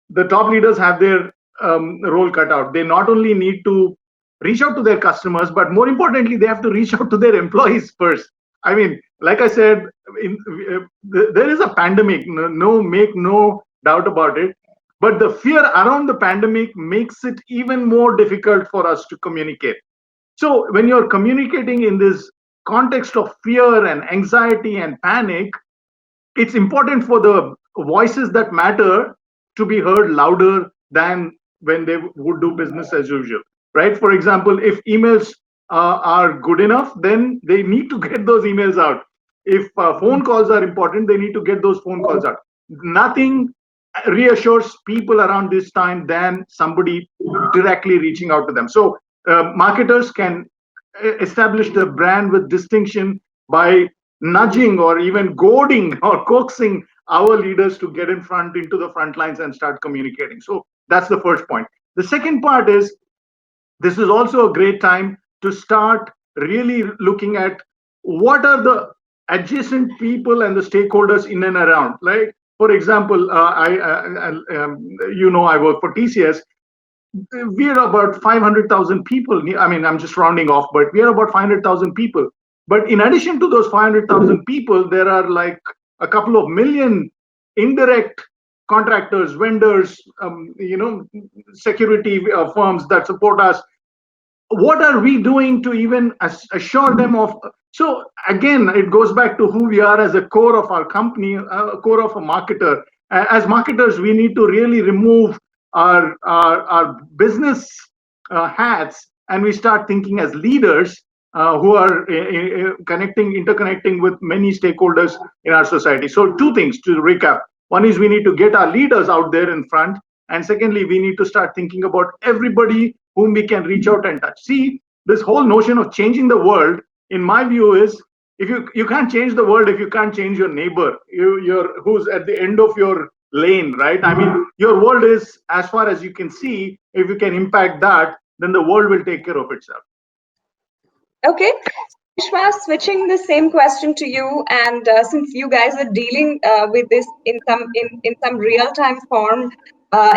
the top leaders have their role cut out. They not only need to reach out to their customers, but more importantly, they have to reach out to their employees first. I mean, like I said, there is a pandemic, make no doubt about it. But the fear around the pandemic makes it even more difficult for us to communicate. So when you're communicating in this context of fear and anxiety and panic, it's important for the voices that matter to be heard louder than when they would do business as usual, right? For example, if emails are good enough, then they need to get those emails out. If phone calls are important, they need to get those phone calls out. Nothing reassures people around this time than somebody directly reaching out to them. So marketers can establish the brand with distinction by nudging or even goading or coaxing our leaders to get in front into the front lines and start communicating. So that's the first point. The second part is, this is also a great time to start really looking at what are the adjacent people and the stakeholders in and around. Like, for example, I work for TCS. We're about 500,000 people. I mean, I'm just rounding off, but we are about 500,000 people. But in addition to those 500,000 people, there are like a couple of million indirect contractors, vendors, security firms that support us. What are we doing to even assure them of? So again, it goes back to who we are as a core of our company, a core of a marketer. As marketers, we need to really remove our business hats, and we start thinking as leaders who are interconnecting with many stakeholders in our society. So two things to recap. One is we need to get our leaders out there in front. And secondly, we need to start thinking about everybody whom we can reach out and touch. See, this whole notion of changing the world, in my view, is if you can't change the world if you can't change your neighbor, you're who's at the end of your lane, right? I mean, your world is as far as you can see. If you can impact that, then the world will take care of itself. Okay. Vishwas, switching the same question to you, and since you guys are dealing with this in some real time form,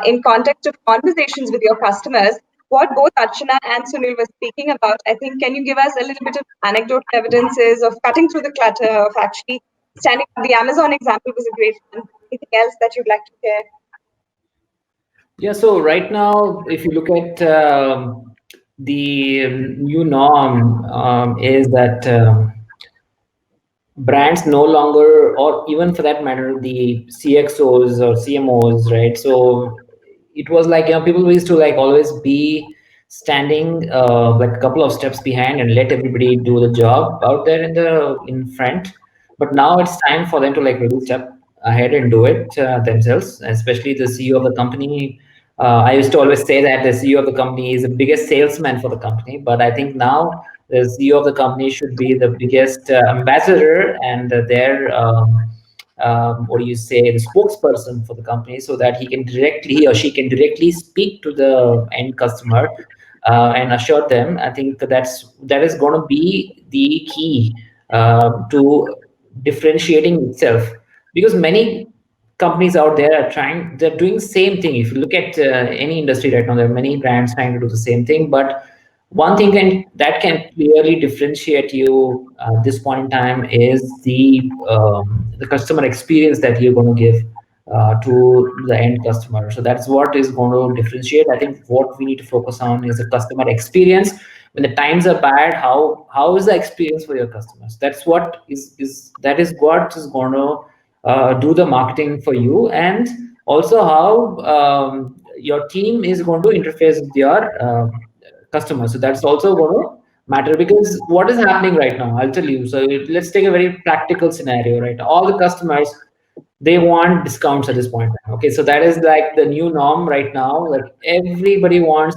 in context of conversations with your customers, what both Archana and Sunil were speaking about, I think, can you give us a little bit of anecdotal evidences of cutting through the clutter, of actually standing up? The Amazon example was a great one. anything else that you'd like to share? Yeah, so right now, if you look at the new norm, is that brands no longer, or even for that matter, the CXOs or CMOs, right? So it was like, people used to like always be standing like a couple of steps behind and let everybody do the job out there in front. But now it's time for them to like really step ahead and do it themselves, especially the CEO of the company. I used to always say that the CEO of the company is the biggest salesman for the company, but I think now the CEO of the company should be the biggest ambassador and their what do you say, the spokesperson for the company, so that he or she can directly speak to the end customer and assure them. I think that is going to be the key to differentiating itself, because many companies out there they're doing the same thing. If you look at any industry right now, there are many brands trying to do the same thing, but one thing that can clearly differentiate you at this point in time is the customer experience that you're going to give to the end customer. So that's what is going to differentiate. I think what we need to focus on is the customer experience. When the times are bad, how is the experience for your customers? That's what that is what is going to do the marketing for you, and also how your team is going to interface with your customers. So that's also going to matter, because what is happening right now, I'll tell you. So let's take a very practical scenario, right? All the customers, they want discounts at this point. Okay, so that is like the new norm right now. Like everybody wants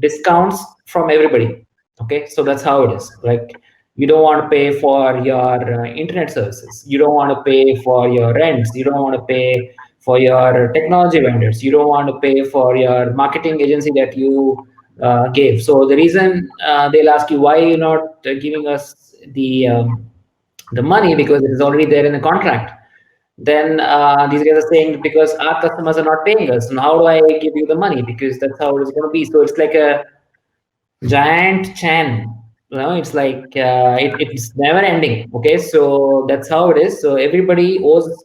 discounts from everybody. Okay, so that's how it is. Like you don't want to pay for your internet services. You don't want to pay for your rents. You don't want to pay for your technology vendors. You don't want to pay for your marketing agency that you gave. So the reason they'll ask you, why you're not giving us the money, because it is already there in the contract. Then these guys are saying, because our customers are not paying us, and how do I give you the money? Because that's how it's going to be. So it's like a giant chain. It's like it's never ending. Okay, so that's how it is. So everybody owes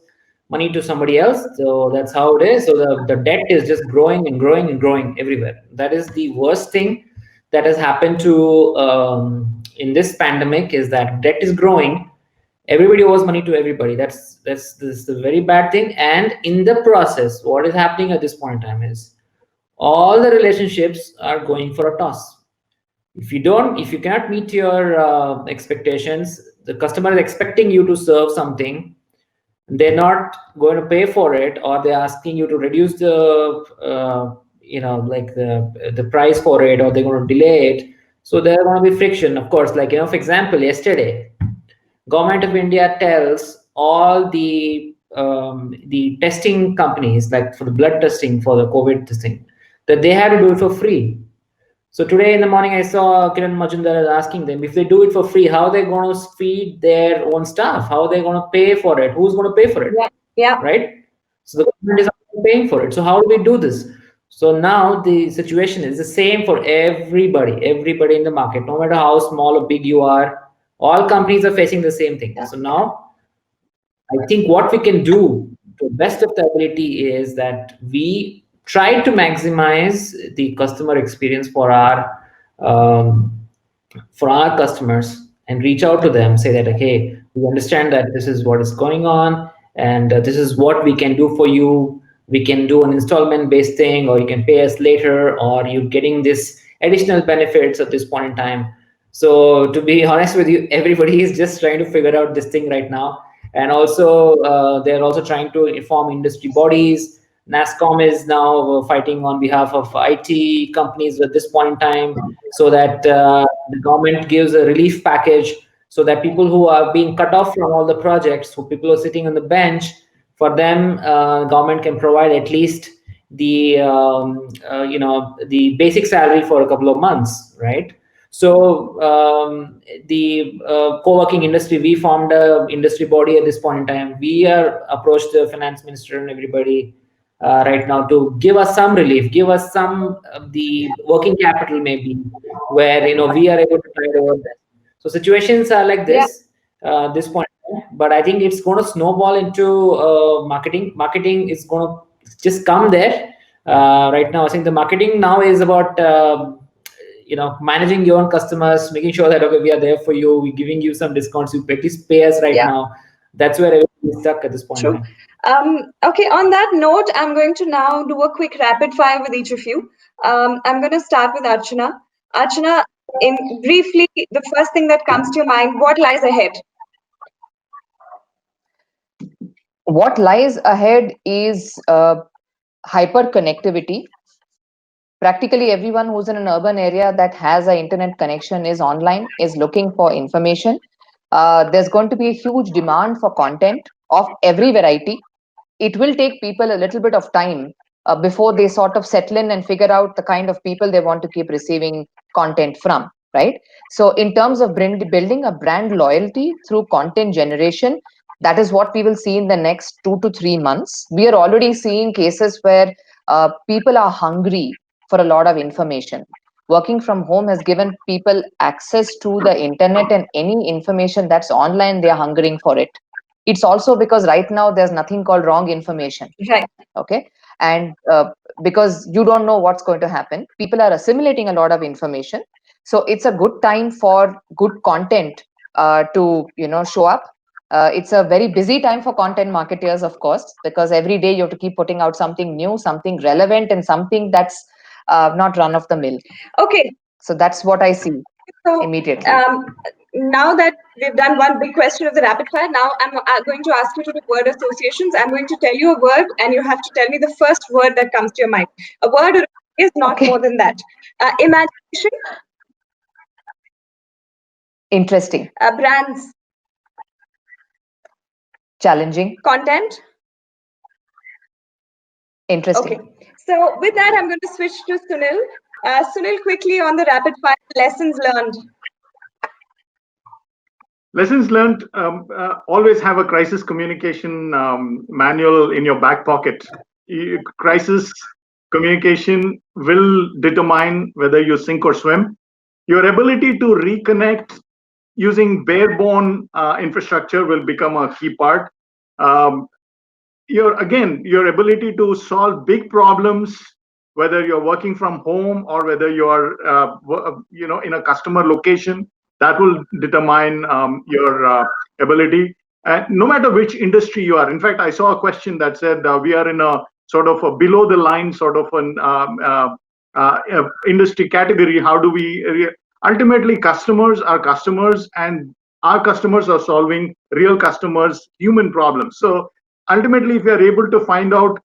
money to somebody else. So that's how it is. So the debt is just growing and growing and growing everywhere. That is the worst thing that has happened to in this pandemic, is that debt is growing. Everybody owes money to everybody. That's this is a very bad thing. And in the process, what is happening at this point in time is all the relationships are going for a toss. If you cannot meet your expectations, the customer is expecting you to serve something, they're not going to pay for it, or they're asking you to reduce the like the price for it, or they're going to delay it. So there's going to be friction, of course. Like, for example, yesterday, Government of India tells all the testing companies, like for the blood testing, for the COVID testing, that they have to do it for free. So today in the morning, I saw Kiran Majumdar asking them, if they do it for free, how are they going to feed their own staff? How are they going to pay for it? Who's going to pay for it? Yeah. Right? So the government is paying for it. So how do we do this? So now the situation is the same for everybody in the market, no matter how small or big you are. All companies are facing the same thing. So now I think what we can do to the best of the ability is that we try to maximize the customer experience for our customers, and reach out to them, say that, okay, we understand that this is what is going on, and this is what we can do for you. We can do an installment based thing, or you can pay us later, or you're getting this additional benefits at this point in time. So to be honest with you, everybody is just trying to figure out this thing right now. And also they're also trying to inform industry bodies. NASSCOM is now fighting on behalf of IT companies at this point in time, so that the government gives a relief package, so that people who are being cut off from all the projects, who people are sitting on the bench, for them, government can provide at least the the basic salary for a couple of months, right? So the co-working industry, we formed a industry body at this point in time. We are approached the finance minister and everybody right now to give us some relief, give us some the working capital, maybe, where we are able to tide over that. So situations are like this. This point but I think it's going to snowball into marketing. Marketing is going to just come there right now. I think the marketing now is about managing your own customers, making sure that okay, we are there for you, we're giving you some discounts, you at least pay us right now. That's where everything is stuck at this point. True. Okay, on that note, I'm going to now do a quick rapid fire with each of you. I'm going to start with Archana. Archana, briefly, the first thing that comes to your mind, what lies ahead? What lies ahead is hyper connectivity. Practically everyone who's in an urban area that has an internet connection is online, is looking for information. There's going to be a huge demand for content of every variety. It will take people a little bit of time before they sort of settle in and figure out the kind of people they want to keep receiving content from, right? So in terms of building a brand loyalty through content generation, that is what we will see in the next 2 to 3 months. We are already seeing cases where people are hungry for a lot of information. Working from home has given people access to the internet, and any information that's online, they're hungering for it. It's also because right now there's nothing called wrong information. Right. Okay. And because you don't know what's going to happen, people are assimilating a lot of information. So it's a good time for good content to show up. It's a very busy time for content marketers, of course, because every day you have to keep putting out something new, something relevant, and something that's not run of the mill. Okay. So that's what I see immediately. Now that we've done one big question of the rapid fire, now I'm going to ask you to do word associations. I'm going to tell you a word, and you have to tell me the first word that comes to your mind. A word is not more than that. Imagination. Interesting. Brands. Challenging. Content. Interesting. Okay. So with that, I'm going to switch to Sunil. Sunil, quickly on the rapid fire, lessons learned. Lessons learned, always have a crisis communication manual in your back pocket. Crisis communication will determine whether you sink or swim. Your ability to reconnect using bare-bone infrastructure will become a key part. Your ability to solve big problems, whether you're working from home or whether you're in a customer location, that will determine your ability. No matter which industry you are. In fact, I saw a question that said we are in a sort of a below the line sort of an industry category. How do we ultimately, customers are customers, and our customers are solving real customers' human problems. So ultimately, if we are able to find out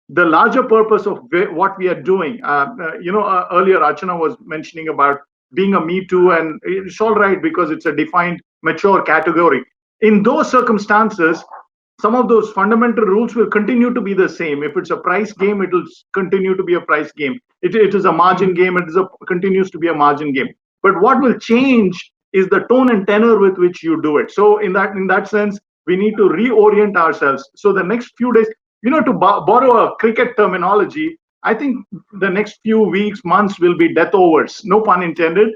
the larger purpose of what we are doing, earlier Archana was mentioning about being a Me Too, and it's all right because it's a defined, mature category. In those circumstances, some of those fundamental rules will continue to be the same. If it's a price game, it will continue to be a price game. It is a margin game. Continues to be a margin game. But what will change is the tone and tenor with which you do it. So in that sense, we need to reorient ourselves. So the next few days, to borrow a cricket terminology, I think the next few weeks, months will be death overs, no pun intended.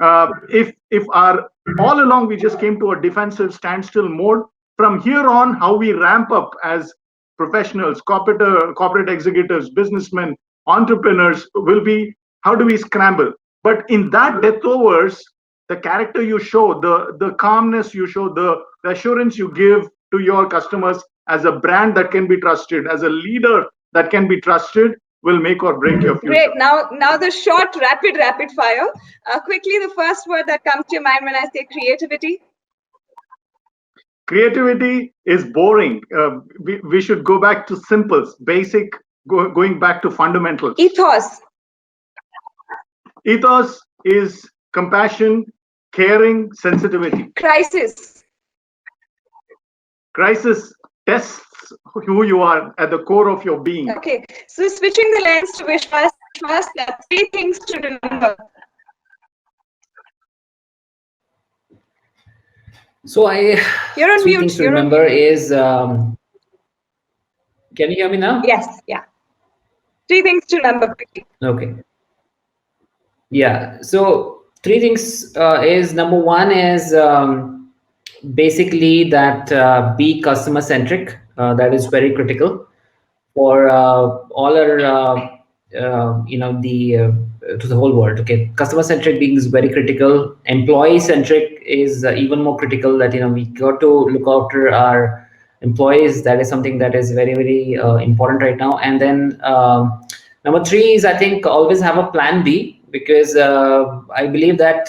If all along we just came to a defensive standstill mode, from here on, how we ramp up as professionals, corporate executives, businessmen, entrepreneurs will be how do we scramble. But in that death overs, the character you show, the calmness you show, the assurance you give to your customers as a brand that can be trusted, as a leader that can be trusted, will make or break your future. Great. Now the short, rapid fire. Quickly, the first word that comes to your mind when I say creativity. Creativity is boring. We should go back to simples, basic, going back to fundamentals. Ethos. Ethos is compassion, caring, sensitivity. Crisis. Crisis tests who you are at the core of your being. Okay, so switching the lens to Vishwas, 3 things to remember. So You're on 3 mute. things to remember is, can you hear me now? Yes, yeah. 3 things to remember quickly. Okay. Yeah, so 3 things is, number one is basically that be customer centric. That is very critical for all our to the whole world. Okay, customer centric being is very critical. Employee centric is even more critical. That we got to look after our employees. That is something that is very very important right now. And then number 3 is, I think, always have a plan B, because I believe that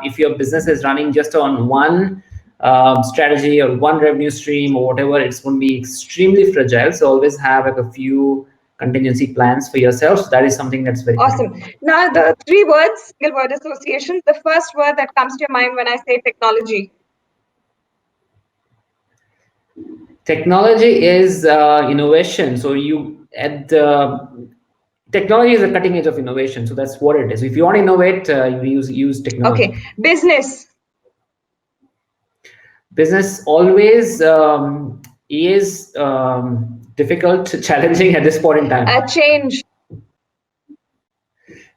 if your business is running just on one strategy or one revenue stream or whatever, it's going to be extremely fragile. So always have like a few contingency plans for yourself. So that is something that's very awesome. critical. Now, the 3 words, single word associations. The first word that comes to your mind when I say technology. Technology is innovation. So technology is the cutting edge of innovation. So that's what it is. If you want to innovate, you use technology. Okay, business. Business always is difficult, challenging at this point in time. Change.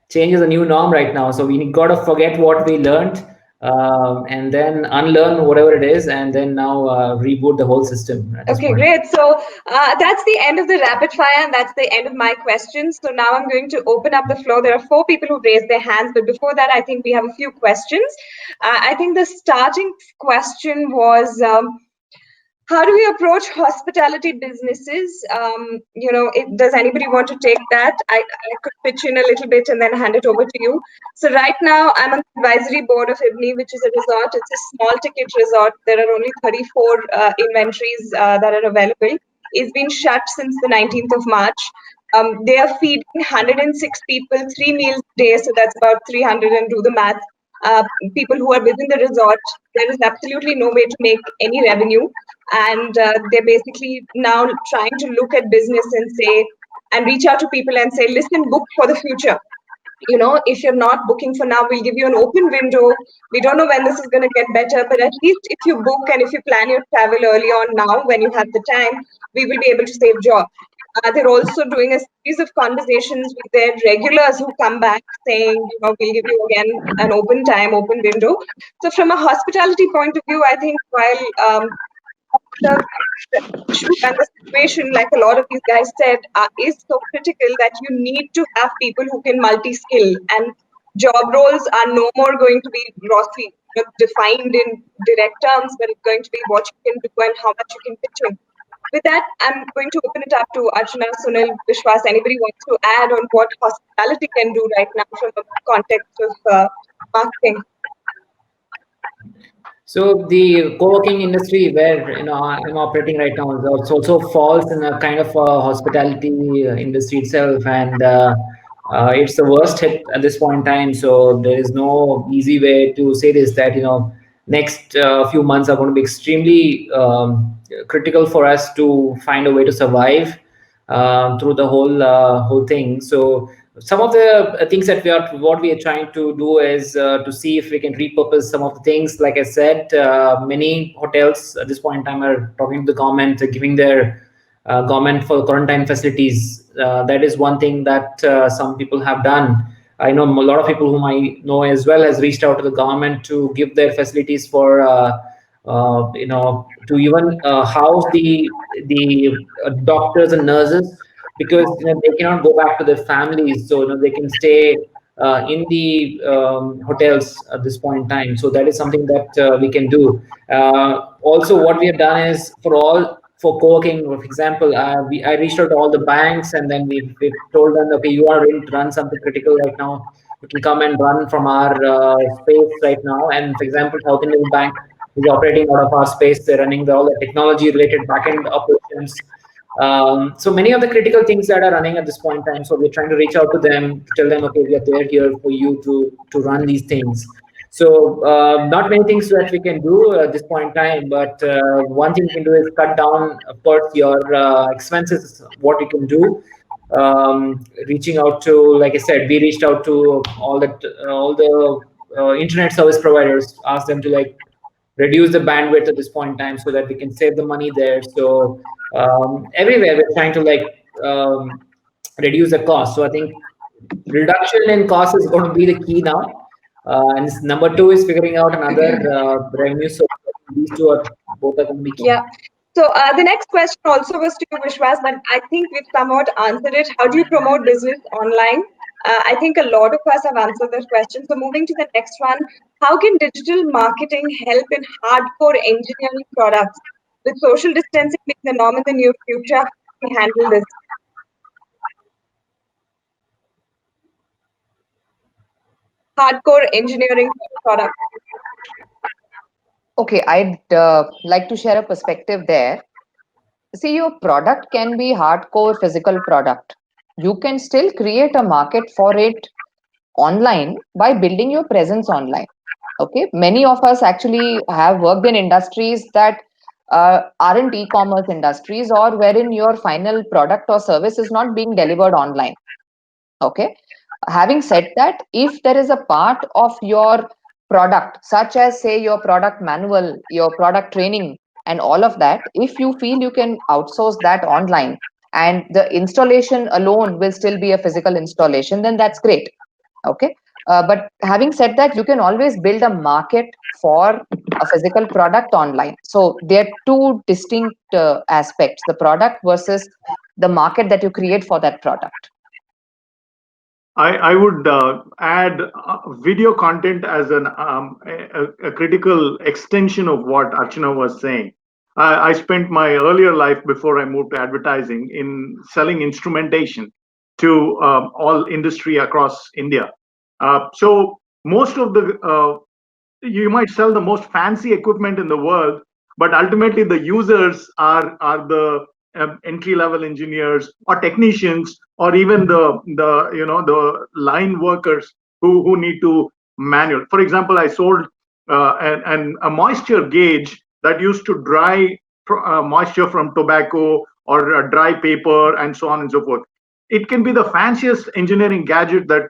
Change is a new norm right now. So we got to forget what we learned and then unlearn whatever it is, and then now reboot the whole system. Okay, great. So that's the end of the rapid fire, and that's the end of my questions. So now I'm going to open up the floor. There are 4 people who raised their hands, but before that, I think we have a few questions. I think the starting question was, how do we approach hospitality businesses? Does anybody want to take that? I could pitch in a little bit and then hand it over to you. So right now, I'm on the advisory board of IBNI, which is a resort. It's a small ticket resort. There are only 34 inventories that are available. It's been shut since the 19th of March. They are feeding 106 people 3 meals a day. So that's about 300, and do the math. People who are within the resort, there is absolutely no way to make any revenue. And they're basically now trying to look at business and reach out to people and say, listen, book for the future. If you're not booking for now, we'll give you an open window. We don't know when this is going to get better, but at least if you book and if you plan your travel early on now, when you have the time, we will be able to save jobs. They're also doing a series of conversations with their regulars who come back saying, we'll give you again an open window. So from a hospitality point of view, I think while the issue and the situation, like a lot of these guys said, is so critical that you need to have people who can multi-skill, and job roles are no more going to be grossly defined in direct terms, but it's going to be what you can do and how much you can pitch in. With that, I'm going to open it up to Archana, Sunil, Vishwas. Anybody wants to add on what hospitality can do right now from a context of marketing? So the co-working industry where I'm operating right now also falls in a kind of a hospitality industry itself, and it's the worst hit at this point in time. So there is no easy way to say this, that next few months are going to be extremely critical for us to find a way to survive through the whole thing. So some of the things that what we are trying to do is to see if we can repurpose some of the things. Like I said, many hotels at this point in time are talking to the government, giving their government for quarantine facilities. That is one thing that some people have done. I know a lot of people whom I know as well has reached out to the government to give their facilities for to even house the doctors and nurses, because they cannot go back to their families, so they can stay in the hotels at this point in time. So that is something that we can do. Also, what we have done is for co-working, for example, I reached out to all the banks, and then we've told them, okay, you want to run something critical right now, you can come and run from our space right now. And for example, South Indian Bank is operating out of our space. They're running all the technology related backend operations. So many of the critical things that are running at this point in time. So we're trying to reach out to them to tell them, okay, we are there here for you to run these things. So not many things that we can do at this point in time, but one thing you can do is cut down, of course, your expenses. What you can do, reaching out to, like I said, we reached out to all the internet service providers, asked them to reduce the bandwidth at this point in time so that we can save the money there. So everywhere we're trying to reduce the cost. So I think reduction in cost is going to be the key now. And number 2 is figuring out another revenue source these two are both are going to be key. Yeah. So the next question also was to you, Vishwas, but I think we've somewhat answered it. How do you promote business online? I think a lot of us have answered that question. So moving to the next one, how can digital marketing help in hardcore engineering products? With social distancing being the norm in the near future, how can we handle this? Hardcore engineering products. Okay, I'd like to share a perspective there. See, your product can be hardcore physical product. You can still create a market for it online by building your presence online. Okay, many of us actually have worked in industries that aren't e-commerce industries, or wherein your final product or service is not being delivered online. Okay, having said that, if there is a part of your product, such as say your product manual, your product training, and all of that, if you feel you can outsource that online and the installation alone will still be a physical installation, then that's great. Okay, but having said that, you can always build a market for a physical product online. So there are two distinct aspects: the product versus the market that you create for that product. I would add video content as a critical extension of what Archana was saying. I spent my earlier life before I moved to advertising in selling instrumentation to all industry across India. So most of the you might sell the most fancy equipment in the world, but ultimately the users are the entry level engineers or technicians, or even the line workers who need to manual. For example, I sold a moisture gauge that used to dry moisture from tobacco or dry paper and so on and so forth. It can be the fanciest engineering gadget that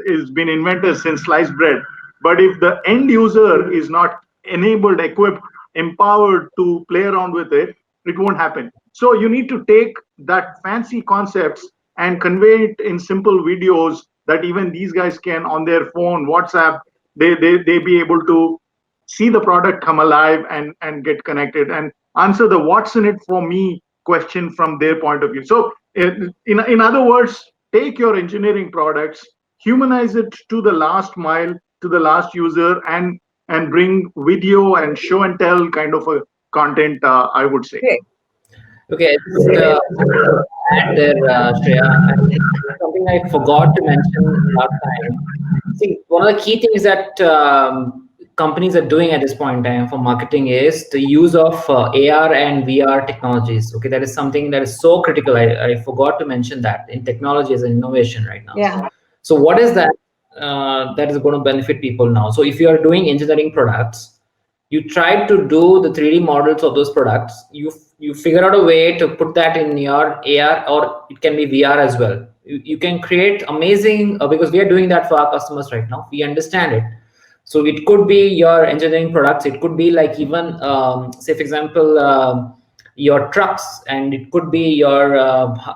is been invented since sliced bread, but if the end user is not enabled, equipped, empowered to play around with it, it won't happen. So you need to take that fancy concepts and convey it in simple videos that even these guys can on their phone, WhatsApp, they be able to see the product come alive and get connected and answer the what's in it for me question from their point of view. So in other words, take your engineering products, humanize it to the last mile, to the last user, and bring video and show and tell kind of a content, I would say. Great. Okay, just add there, Shreya, I think something I forgot to mention last time. See, one of the key things that companies are doing at this point in time for marketing is the use of AR and VR technologies. Okay, that is something that is so critical. I forgot to mention that in technology as an innovation right now. Yeah. So what is that that is going to benefit people now? So if you are doing engineering products, you try to do the 3D models of those products. You figure out a way to put that in your AR, or it can be VR as well. You can create amazing, because we are doing that for our customers right now. We understand it. So it could be your engineering products. It could be like even, say for example, your trucks, and it could be your,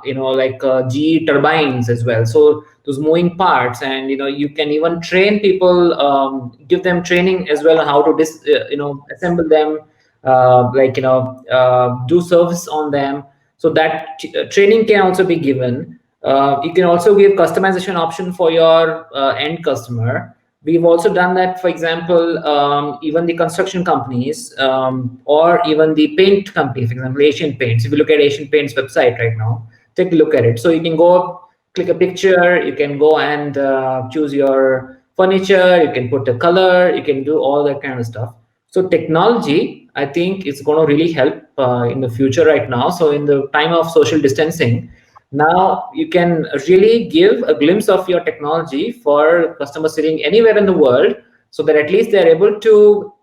like GE turbines as well. So those moving parts, and you can even train people, give them training as well on how to assemble them, do service on them. So that training can also be given. You can also give customization option for your end customer. We've also done that, for example, even the construction companies, or even the paint company, for example, Asian Paints. If you look at Asian Paints website right now, take a look at it. So you can go click a picture, you can go and choose your furniture, you can put a color, you can do all that kind of stuff. So technology, I think, is going to really help in the future right now. So in the time of social distancing, now you can really give a glimpse of your technology for customers sitting anywhere in the world, so that at least they're able to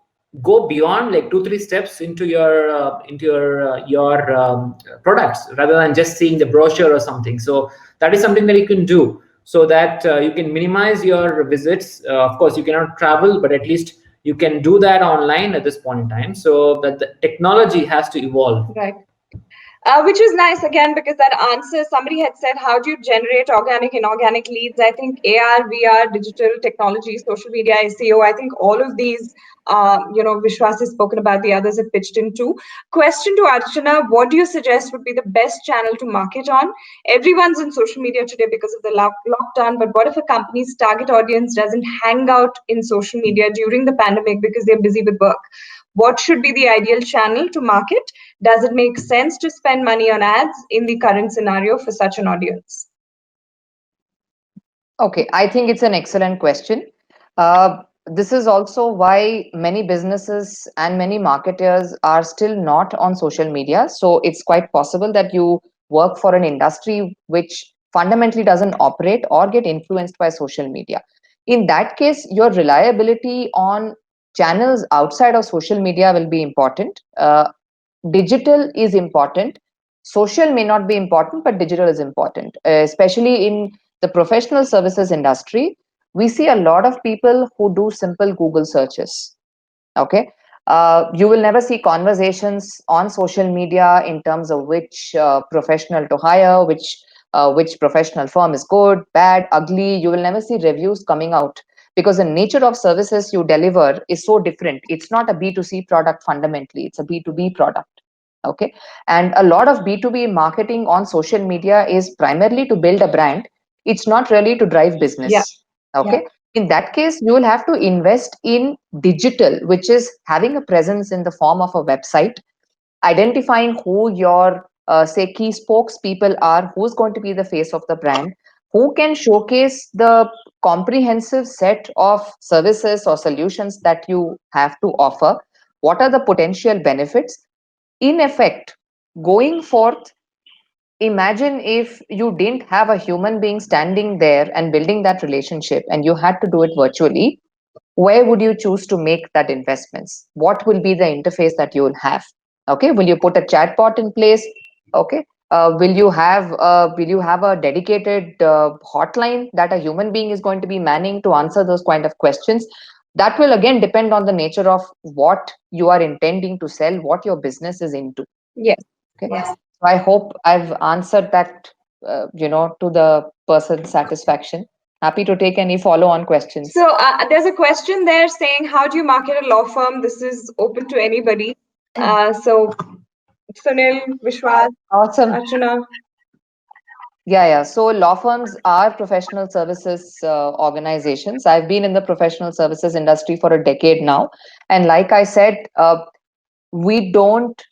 go beyond like 2-3 steps into your products, rather than just seeing the brochure or something. So that is something that you can do, so that you can minimize your visits. Of course, you cannot travel, but at least you can do that online at this point in time. So that the technology has to evolve. Right. Which is nice again, because that answer, somebody had said, how do you generate organic and inorganic leads? I think AR, VR, digital technology, social media, SEO, I think all of these Vishwas has spoken about, the others have pitched in too. Question to Archana, what do you suggest would be the best channel to market on? Everyone's on social media today because of the lockdown, but what if a company's target audience doesn't hang out in social media during the pandemic because they're busy with work? What should be the ideal channel to market? Does it make sense to spend money on ads in the current scenario for such an audience? Okay, I think it's an excellent question. This is also why many businesses and many marketers are still not on social media. So it's quite possible that you work for an industry which fundamentally doesn't operate or get influenced by social media. In that case, your reliability on channels outside of social media will be important. Digital is important. Social may not be important, but digital is important, especially in the professional services industry. We see a lot of people who do simple Google searches. Okay. You will never see conversations on social media in terms of which professional to hire, which professional firm is good, bad, ugly. You will never see reviews coming out because the nature of services you deliver is so different. It's not a B2C product fundamentally, it's a B2B product. Okay. And a lot of B2B marketing on social media is primarily to build a brand. It's not really to drive business. Yeah. Okay. In that case, you will have to invest in digital, which is having a presence in the form of a website, identifying who your say key spokespeople are, who's going to be the face of the brand, who can showcase the comprehensive set of services or solutions that you have to offer, what are the potential benefits. In effect, going forth, imagine if you didn't have a human being standing there and building that relationship and you had to do it virtually. Where would you choose to make that investments? What will be the interface that you will have? Okay, will you put a chatbot in place? Okay, will you have a dedicated hotline that a human being is going to be manning to answer those kind of questions? That will again depend on the nature of what you are intending to sell, what your business is into. Yes. Okay. Yes. So I hope I've answered that, to the person's satisfaction. Happy to take any follow-on questions. So there's a question there saying, how do you market a law firm? This is open to anybody. So Sunil, Vishwas, Awesome. Archana. Yeah. So law firms are professional services organizations. I've been in the professional services industry for a decade now. And like I said, we don't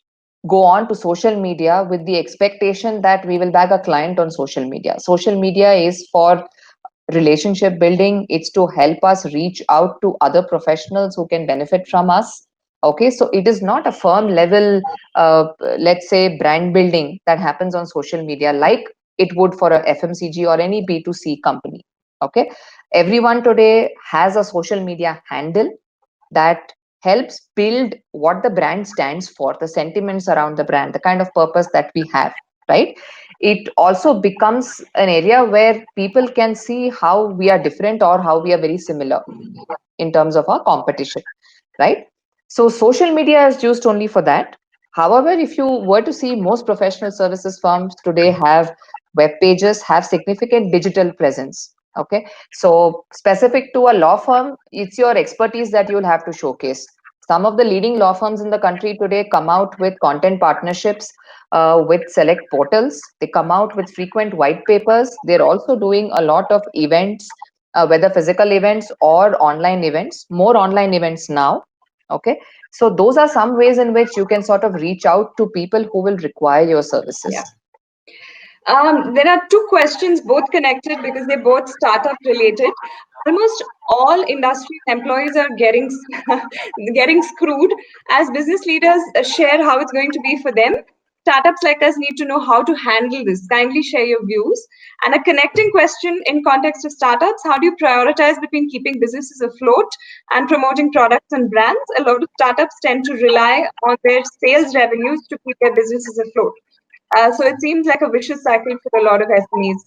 go on to social media with the expectation that we will bag a client on social media. Social media is for relationship building. It's to help us reach out to other professionals who can benefit from us. Okay, so it is not a firm level, let's say, brand building that happens on social media like it would for a FMCG or any B2C company. Okay, everyone today has a social media handle that helps build what the brand stands for, the sentiments around the brand, the kind of purpose that we have, right? It also becomes an area where people can see how we are different or how we are very similar in terms of our competition, right? So social media is used only for that. However, if you were to see, most professional services firms today have web pages, have significant digital presence. Okay, so specific to a law firm, it's your expertise that you'll have to showcase. Some of the leading law firms in the country today come out with content partnerships with select portals. They come out with frequent white papers. They're also doing a lot of events, whether physical events or online events, more online events now. Okay, so those are some ways in which you can sort of reach out to people who will require your services. Yeah. There are two questions, both connected because they're both startup related. Almost all industry employees are getting screwed. As business leaders share how it's going to be for them, startups like us need to know how to handle this. Kindly share your views. And a connecting question in context of startups, how do you prioritize between keeping businesses afloat and promoting products and brands? A lot of startups tend to rely on their sales revenues to keep their businesses afloat. So it seems like a vicious cycle for a lot of SMEs.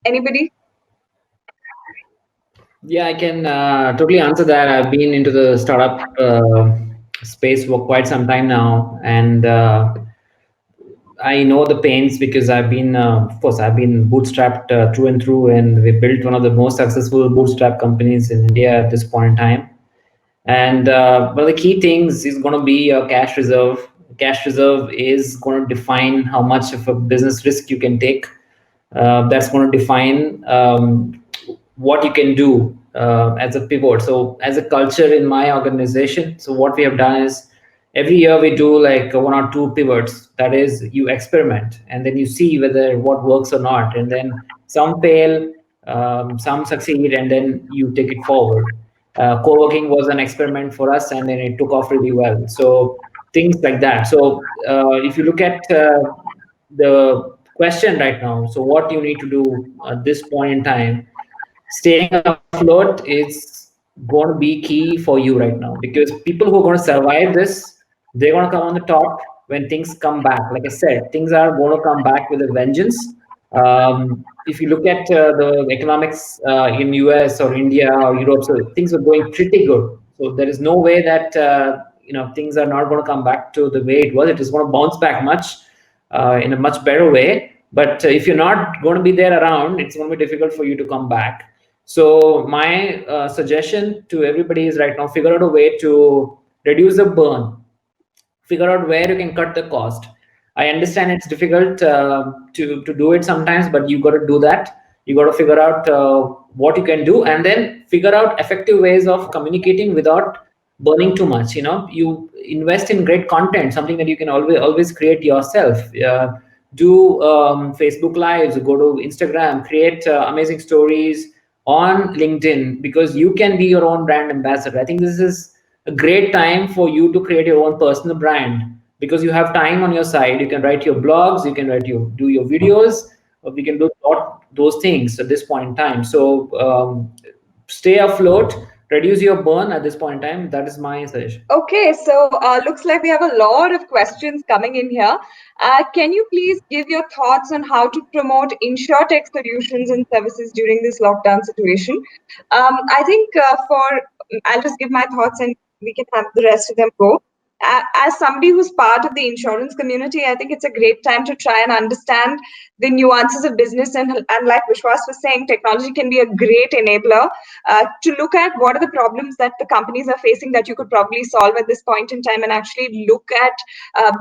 Anybody? Yeah, I can totally answer that. I've been into the startup space for quite some time now, and I know the pains because I've been, of course, I've been bootstrapped through and through, and we built one of the most successful bootstrap companies in India at this point in time. And one of the key things is going to be your cash reserve. Cash reserve is going to define how much of a business risk you can take. That's going to define what you can do as a pivot. So as a culture in my organization, so what we have done is every year we do like one or two pivots. That is, you experiment and then you see whether what works or not, and then some fail, some succeed, and then you take it forward. Co-working was an experiment for us, and then it took off really well. So things like that. So if you look at the question right now, so what you need to do at this point in time, staying afloat is going to be key for you right now, because people who are going to survive this, they're going to come on the top when things come back. Like I said, things are going to come back with a vengeance. If you look at the economics in US or India or Europe, so things are going pretty good. So there is no way that things are not going to come back to the way it was. It is going to bounce back much in a much better way. But if you're not going to be there around, it's going to be difficult for you to come back. So my suggestion to everybody is right now, figure out a way to reduce the burn, figure out where you can cut the cost. I understand it's difficult to do it sometimes, but you got to do that. You got to figure out what you can do, and then figure out effective ways of communicating without burning too much. You invest in great content, something that you can always create yourself. Do Facebook lives, go to Instagram, create amazing stories on LinkedIn, because you can be your own brand ambassador. I think this is a great time for you to create your own personal brand, because you have time on your side. You can write your blogs, you can do your videos, or we can do those things at this point in time. So stay afloat, reduce your burn at this point in time. That is my suggestion. Okay, so looks like we have a lot of questions coming in here. Can you please give your thoughts on how to promote insurtech solutions and services during this lockdown situation? I think I'll just give my thoughts and we can have the rest of them go. As somebody who's part of the insurance community, I think it's a great time to try and understand the nuances of business. And like Vishwas was saying, technology can be a great enabler to look at what are the problems that the companies are facing that you could probably solve at this point in time, and actually look at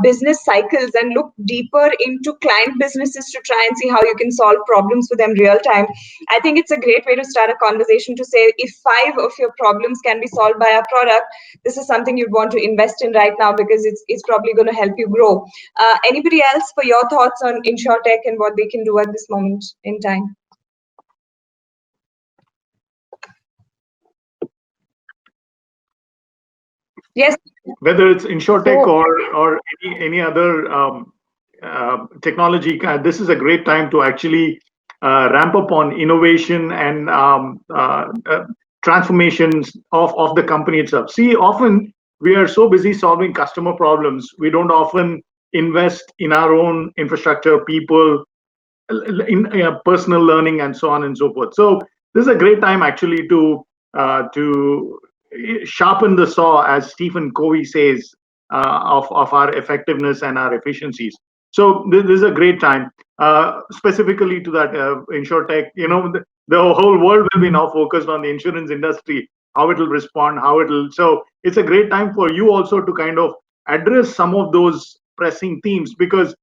business cycles and look deeper into client businesses to try and see how you can solve problems for them real time. I think it's a great way to start a conversation to say, if 5 of your problems can be solved by our product, this is something you'd want to invest in right now, because it's probably going to help you grow. Anybody else for your thoughts on insurtech and what they can do at this moment in time? Yes. Whether it's insurtech or any other technology, this is a great time to actually ramp up on innovation and transformations of the company itself. See, often we are so busy solving customer problems, we don't often invest in our own infrastructure, people, in personal learning, and so on and so forth. So this is a great time actually to sharpen the saw, as Stephen Covey says, of our effectiveness and our efficiencies. So this is a great time, specifically to that insurtech. The whole world will be now focused on the insurance industry, how it will respond, So it's a great time for you also to kind of address some of those pressing themes, because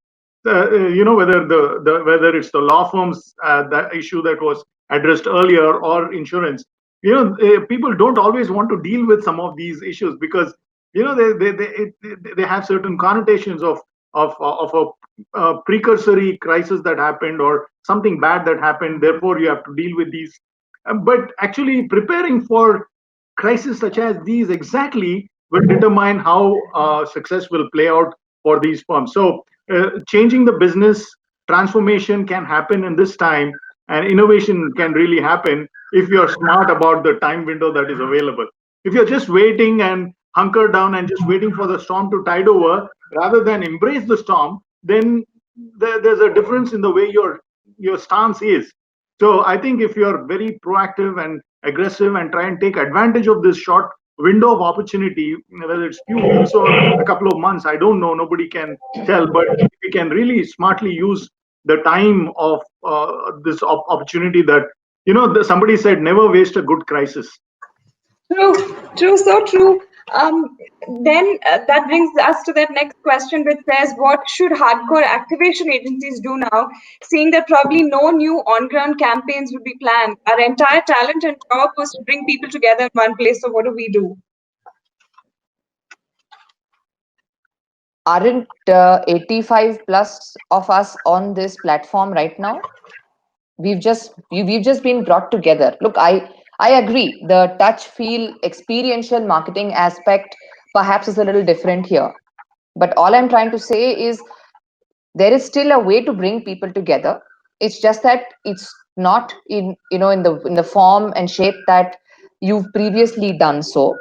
whether it's the law firms, that issue that was addressed earlier, or insurance, people don't always want to deal with some of these issues, because they have certain connotations of a precursory crisis that happened, or something bad that happened, therefore you have to deal with these. But actually preparing for crises such as these exactly will determine how success will play out for these firms. So changing the business, transformation can happen in this time, and innovation can really happen if you're smart about the time window that is available. If you're just waiting and hunker down and just waiting for the storm to tide over rather than embrace the storm, then there's a difference in the way your stance is. So I think if you're very proactive and aggressive and try and take advantage of this short window of opportunity, whether it's few weeks or a couple of months, I don't know, nobody can tell, but we can really smartly use the time of this opportunity that, somebody said, never waste a good crisis. True, so true. Then that brings us to that next question, which says, what should hardcore activation agencies do now, seeing that probably no new on-ground campaigns would be planned? Our entire talent and job was to bring people together in one place. So what do we do? Aren't 85 plus of us on this platform right now? We've just been brought together. Look, I agree, the touch, feel, experiential marketing aspect perhaps is a little different here, but all I'm trying to say is there is still a way to bring people together. It's just that it's not in the form and shape that you've previously done so.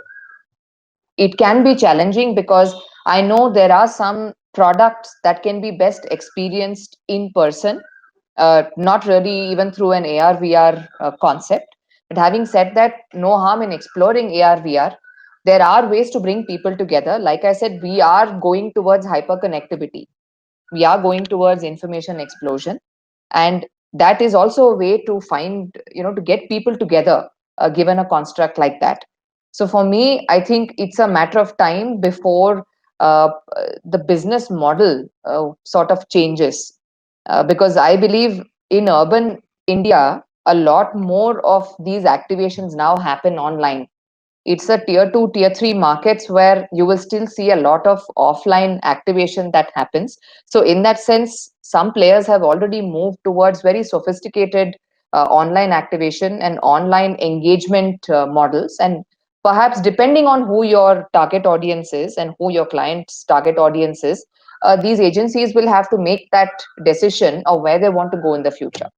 It can be challenging because I know there are some products that can be best experienced in person, not really even through an AR VR concept. But having said that, no harm in exploring AR VR. There are ways to bring people together. Like I said, we are going towards hyperconnectivity. We are going towards information explosion. And that is also a way to find, to get people together, given a construct like that. So for me, I think it's a matter of time before uh, the business model sort of changes. Because I believe in urban India, a lot more of these activations now happen online. It's a tier 2, tier 3 markets where you will still see a lot of offline activation that happens. So in that sense, some players have already moved towards very sophisticated online activation and online engagement models. And perhaps depending on who your target audience is and who your client's target audience is, these agencies will have to make that decision of where they want to go in the future.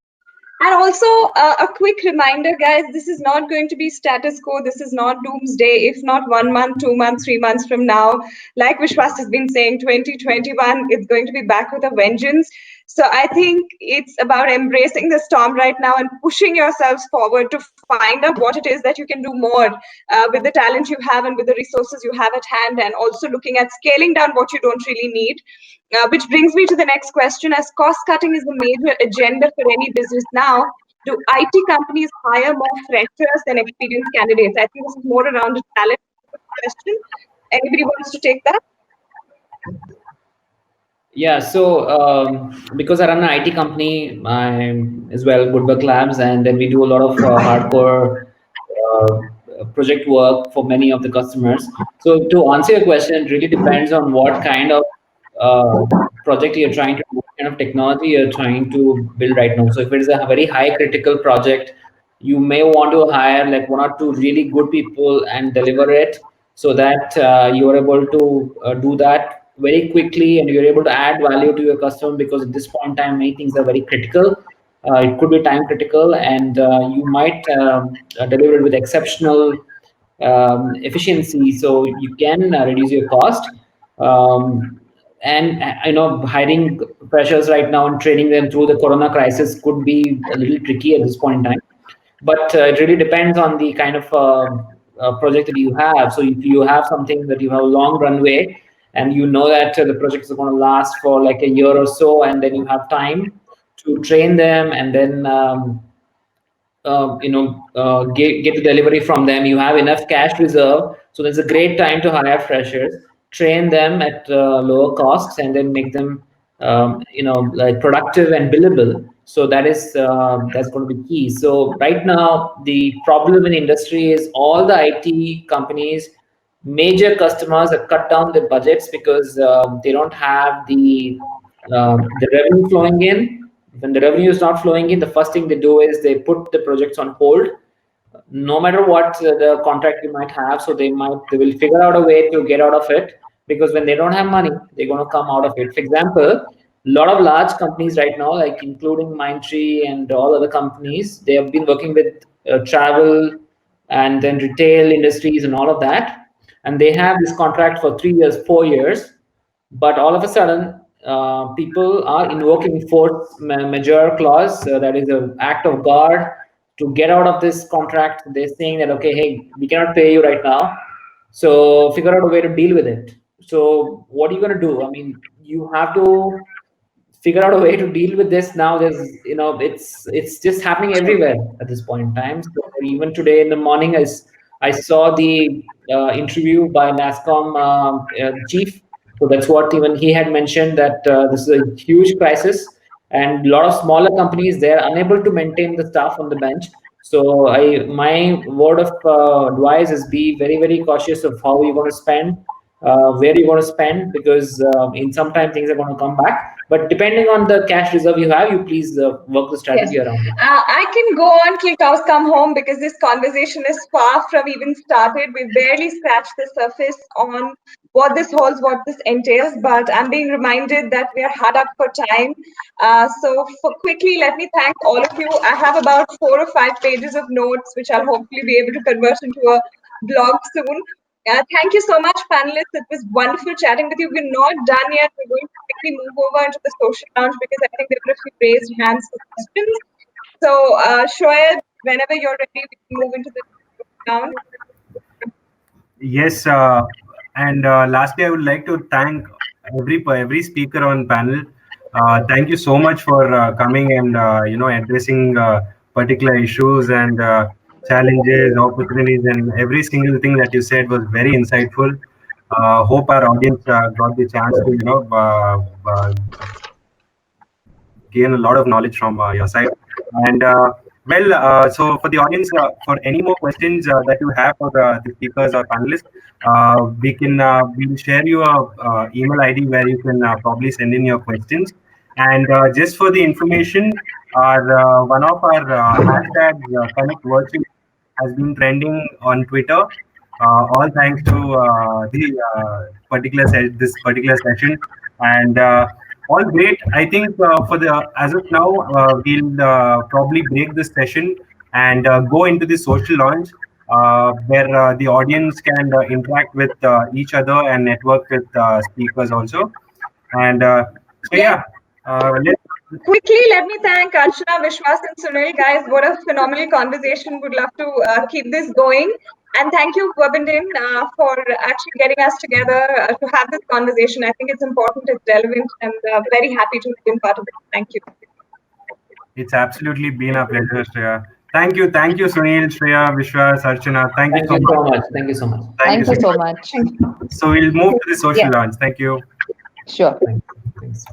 And also, a quick reminder, guys, this is not going to be status quo. This is not doomsday. If not 1 month, 2 months, 3 months from now, like Vishwas has been saying, 2021, it's going to be back with a vengeance. So I think it's about embracing the storm right now and pushing yourselves forward to find out what it is that you can do more with the talent you have and with the resources you have at hand, and also looking at scaling down what you don't really need. Which brings me to the next question. As cost cutting is the major agenda for any business now, do IT companies hire more freshers than experienced candidates? I think this is more around a talent question. Anybody wants to take that? Yeah, so because I run an IT company, I'm as well GoodWorks Labs, and then we do a lot of hardcore project work for many of the customers. So to answer your question, it really depends on what kind of project you're trying to do, what kind of technology you're trying to build right now. So if it is a very high critical project, you may want to hire like 1 or 2 really good people and deliver it so that you are able to do that very quickly and you're able to add value to your customer, because at this point in time, many things are very critical. It could be time critical, and you might deliver it with exceptional efficiency, so you can reduce your cost. And hiring freshers right now and training them through the corona crisis could be a little tricky at this point in time. But it really depends on the kind of project that you have. So if you have something that you have a long runway and you know that the projects are going to last for like a year or so, and then you have time to train them and then get the delivery from them, you have enough cash reserve, so there's a great time to hire freshers, train them at lower costs, and then make them like productive and billable. So that's going to be key. So right now the problem in industry is all the IT companies, major customers have cut down their budgets because they don't have the revenue flowing in. When the revenue is not flowing in, the first thing they do is they put the projects on hold, no matter what the contract you might have. So they will figure out a way to get out of it, because when they don't have money, they're going to come out of it. For example, a lot of large companies right now, like including Mindtree and all other companies, they have been working with travel and then retail industries and all of that, and they have this contract for 3 years, 4 years, but all of a sudden people are invoking force majeure clause, that is an act of God to get out of this contract. They're saying that, okay, hey, we cannot pay you right now, So figure out a way to deal with it. So what are you going to do? I mean, you have to figure out a way to deal with this now. There's, it's just happening everywhere at this point in time. So even today in the morning, I saw the interview by NASCOM chief. So that's what even he had mentioned, that this is a huge crisis, and a lot of smaller companies, they're unable to maintain the staff on the bench. So my word of advice is, be very, very cautious of how you're going to spend, where you're going to spend, because in some time things are going to come back. But depending on the cash reserve you have, you please work the strategy around it. I can go on till cows come home, because this conversation is far from even started. We barely scratched the surface on what this holds, what this entails, but I'm being reminded that we are hard up for time. So quickly, let me thank all of you. I have about 4 or 5 pages of notes, which I'll hopefully be able to convert into a blog soon. Thank you so much, panelists. It was wonderful chatting with you. We're not done yet. We're going to quickly move over into the social lounge, because I think there were a few raised hands for questions. So, Shreya, whenever you're ready, we can move into the social lounge. Yes, and lastly, I would like to thank every speaker on panel. Thank you so much for coming and addressing particular issues and challenges, opportunities, and every single thing that you said was very insightful. Hope our audience got the chance to gain a lot of knowledge from your side. And so for the audience, for any more questions that you have for the speakers or panelists, we'll share you a email ID where you can probably send in your questions. And just for the information, one of our hashtags, Connect Virtual, has been trending on Twitter. All thanks to this particular session, and all great. I think for the as of now, we'll probably break this session and go into the social launch, where the audience can interact with each other and network with speakers also. And so Yeah. let's Quickly, let me thank Archana, Vishwas, and Sunil. Guys, what a phenomenal conversation. Would love to keep this going. And thank you, Verbinden, for actually getting us together to have this conversation. I think it's important, it's relevant, and very happy to have been part of it. Thank you. It's absolutely been a pleasure, Shreya. Thank you, Sunil, Shreya, Vishwas, Archana. Thank you so much. Thank you so much. Thank you so much. So we'll move to the social launch. Thank you. Sure. Thanks.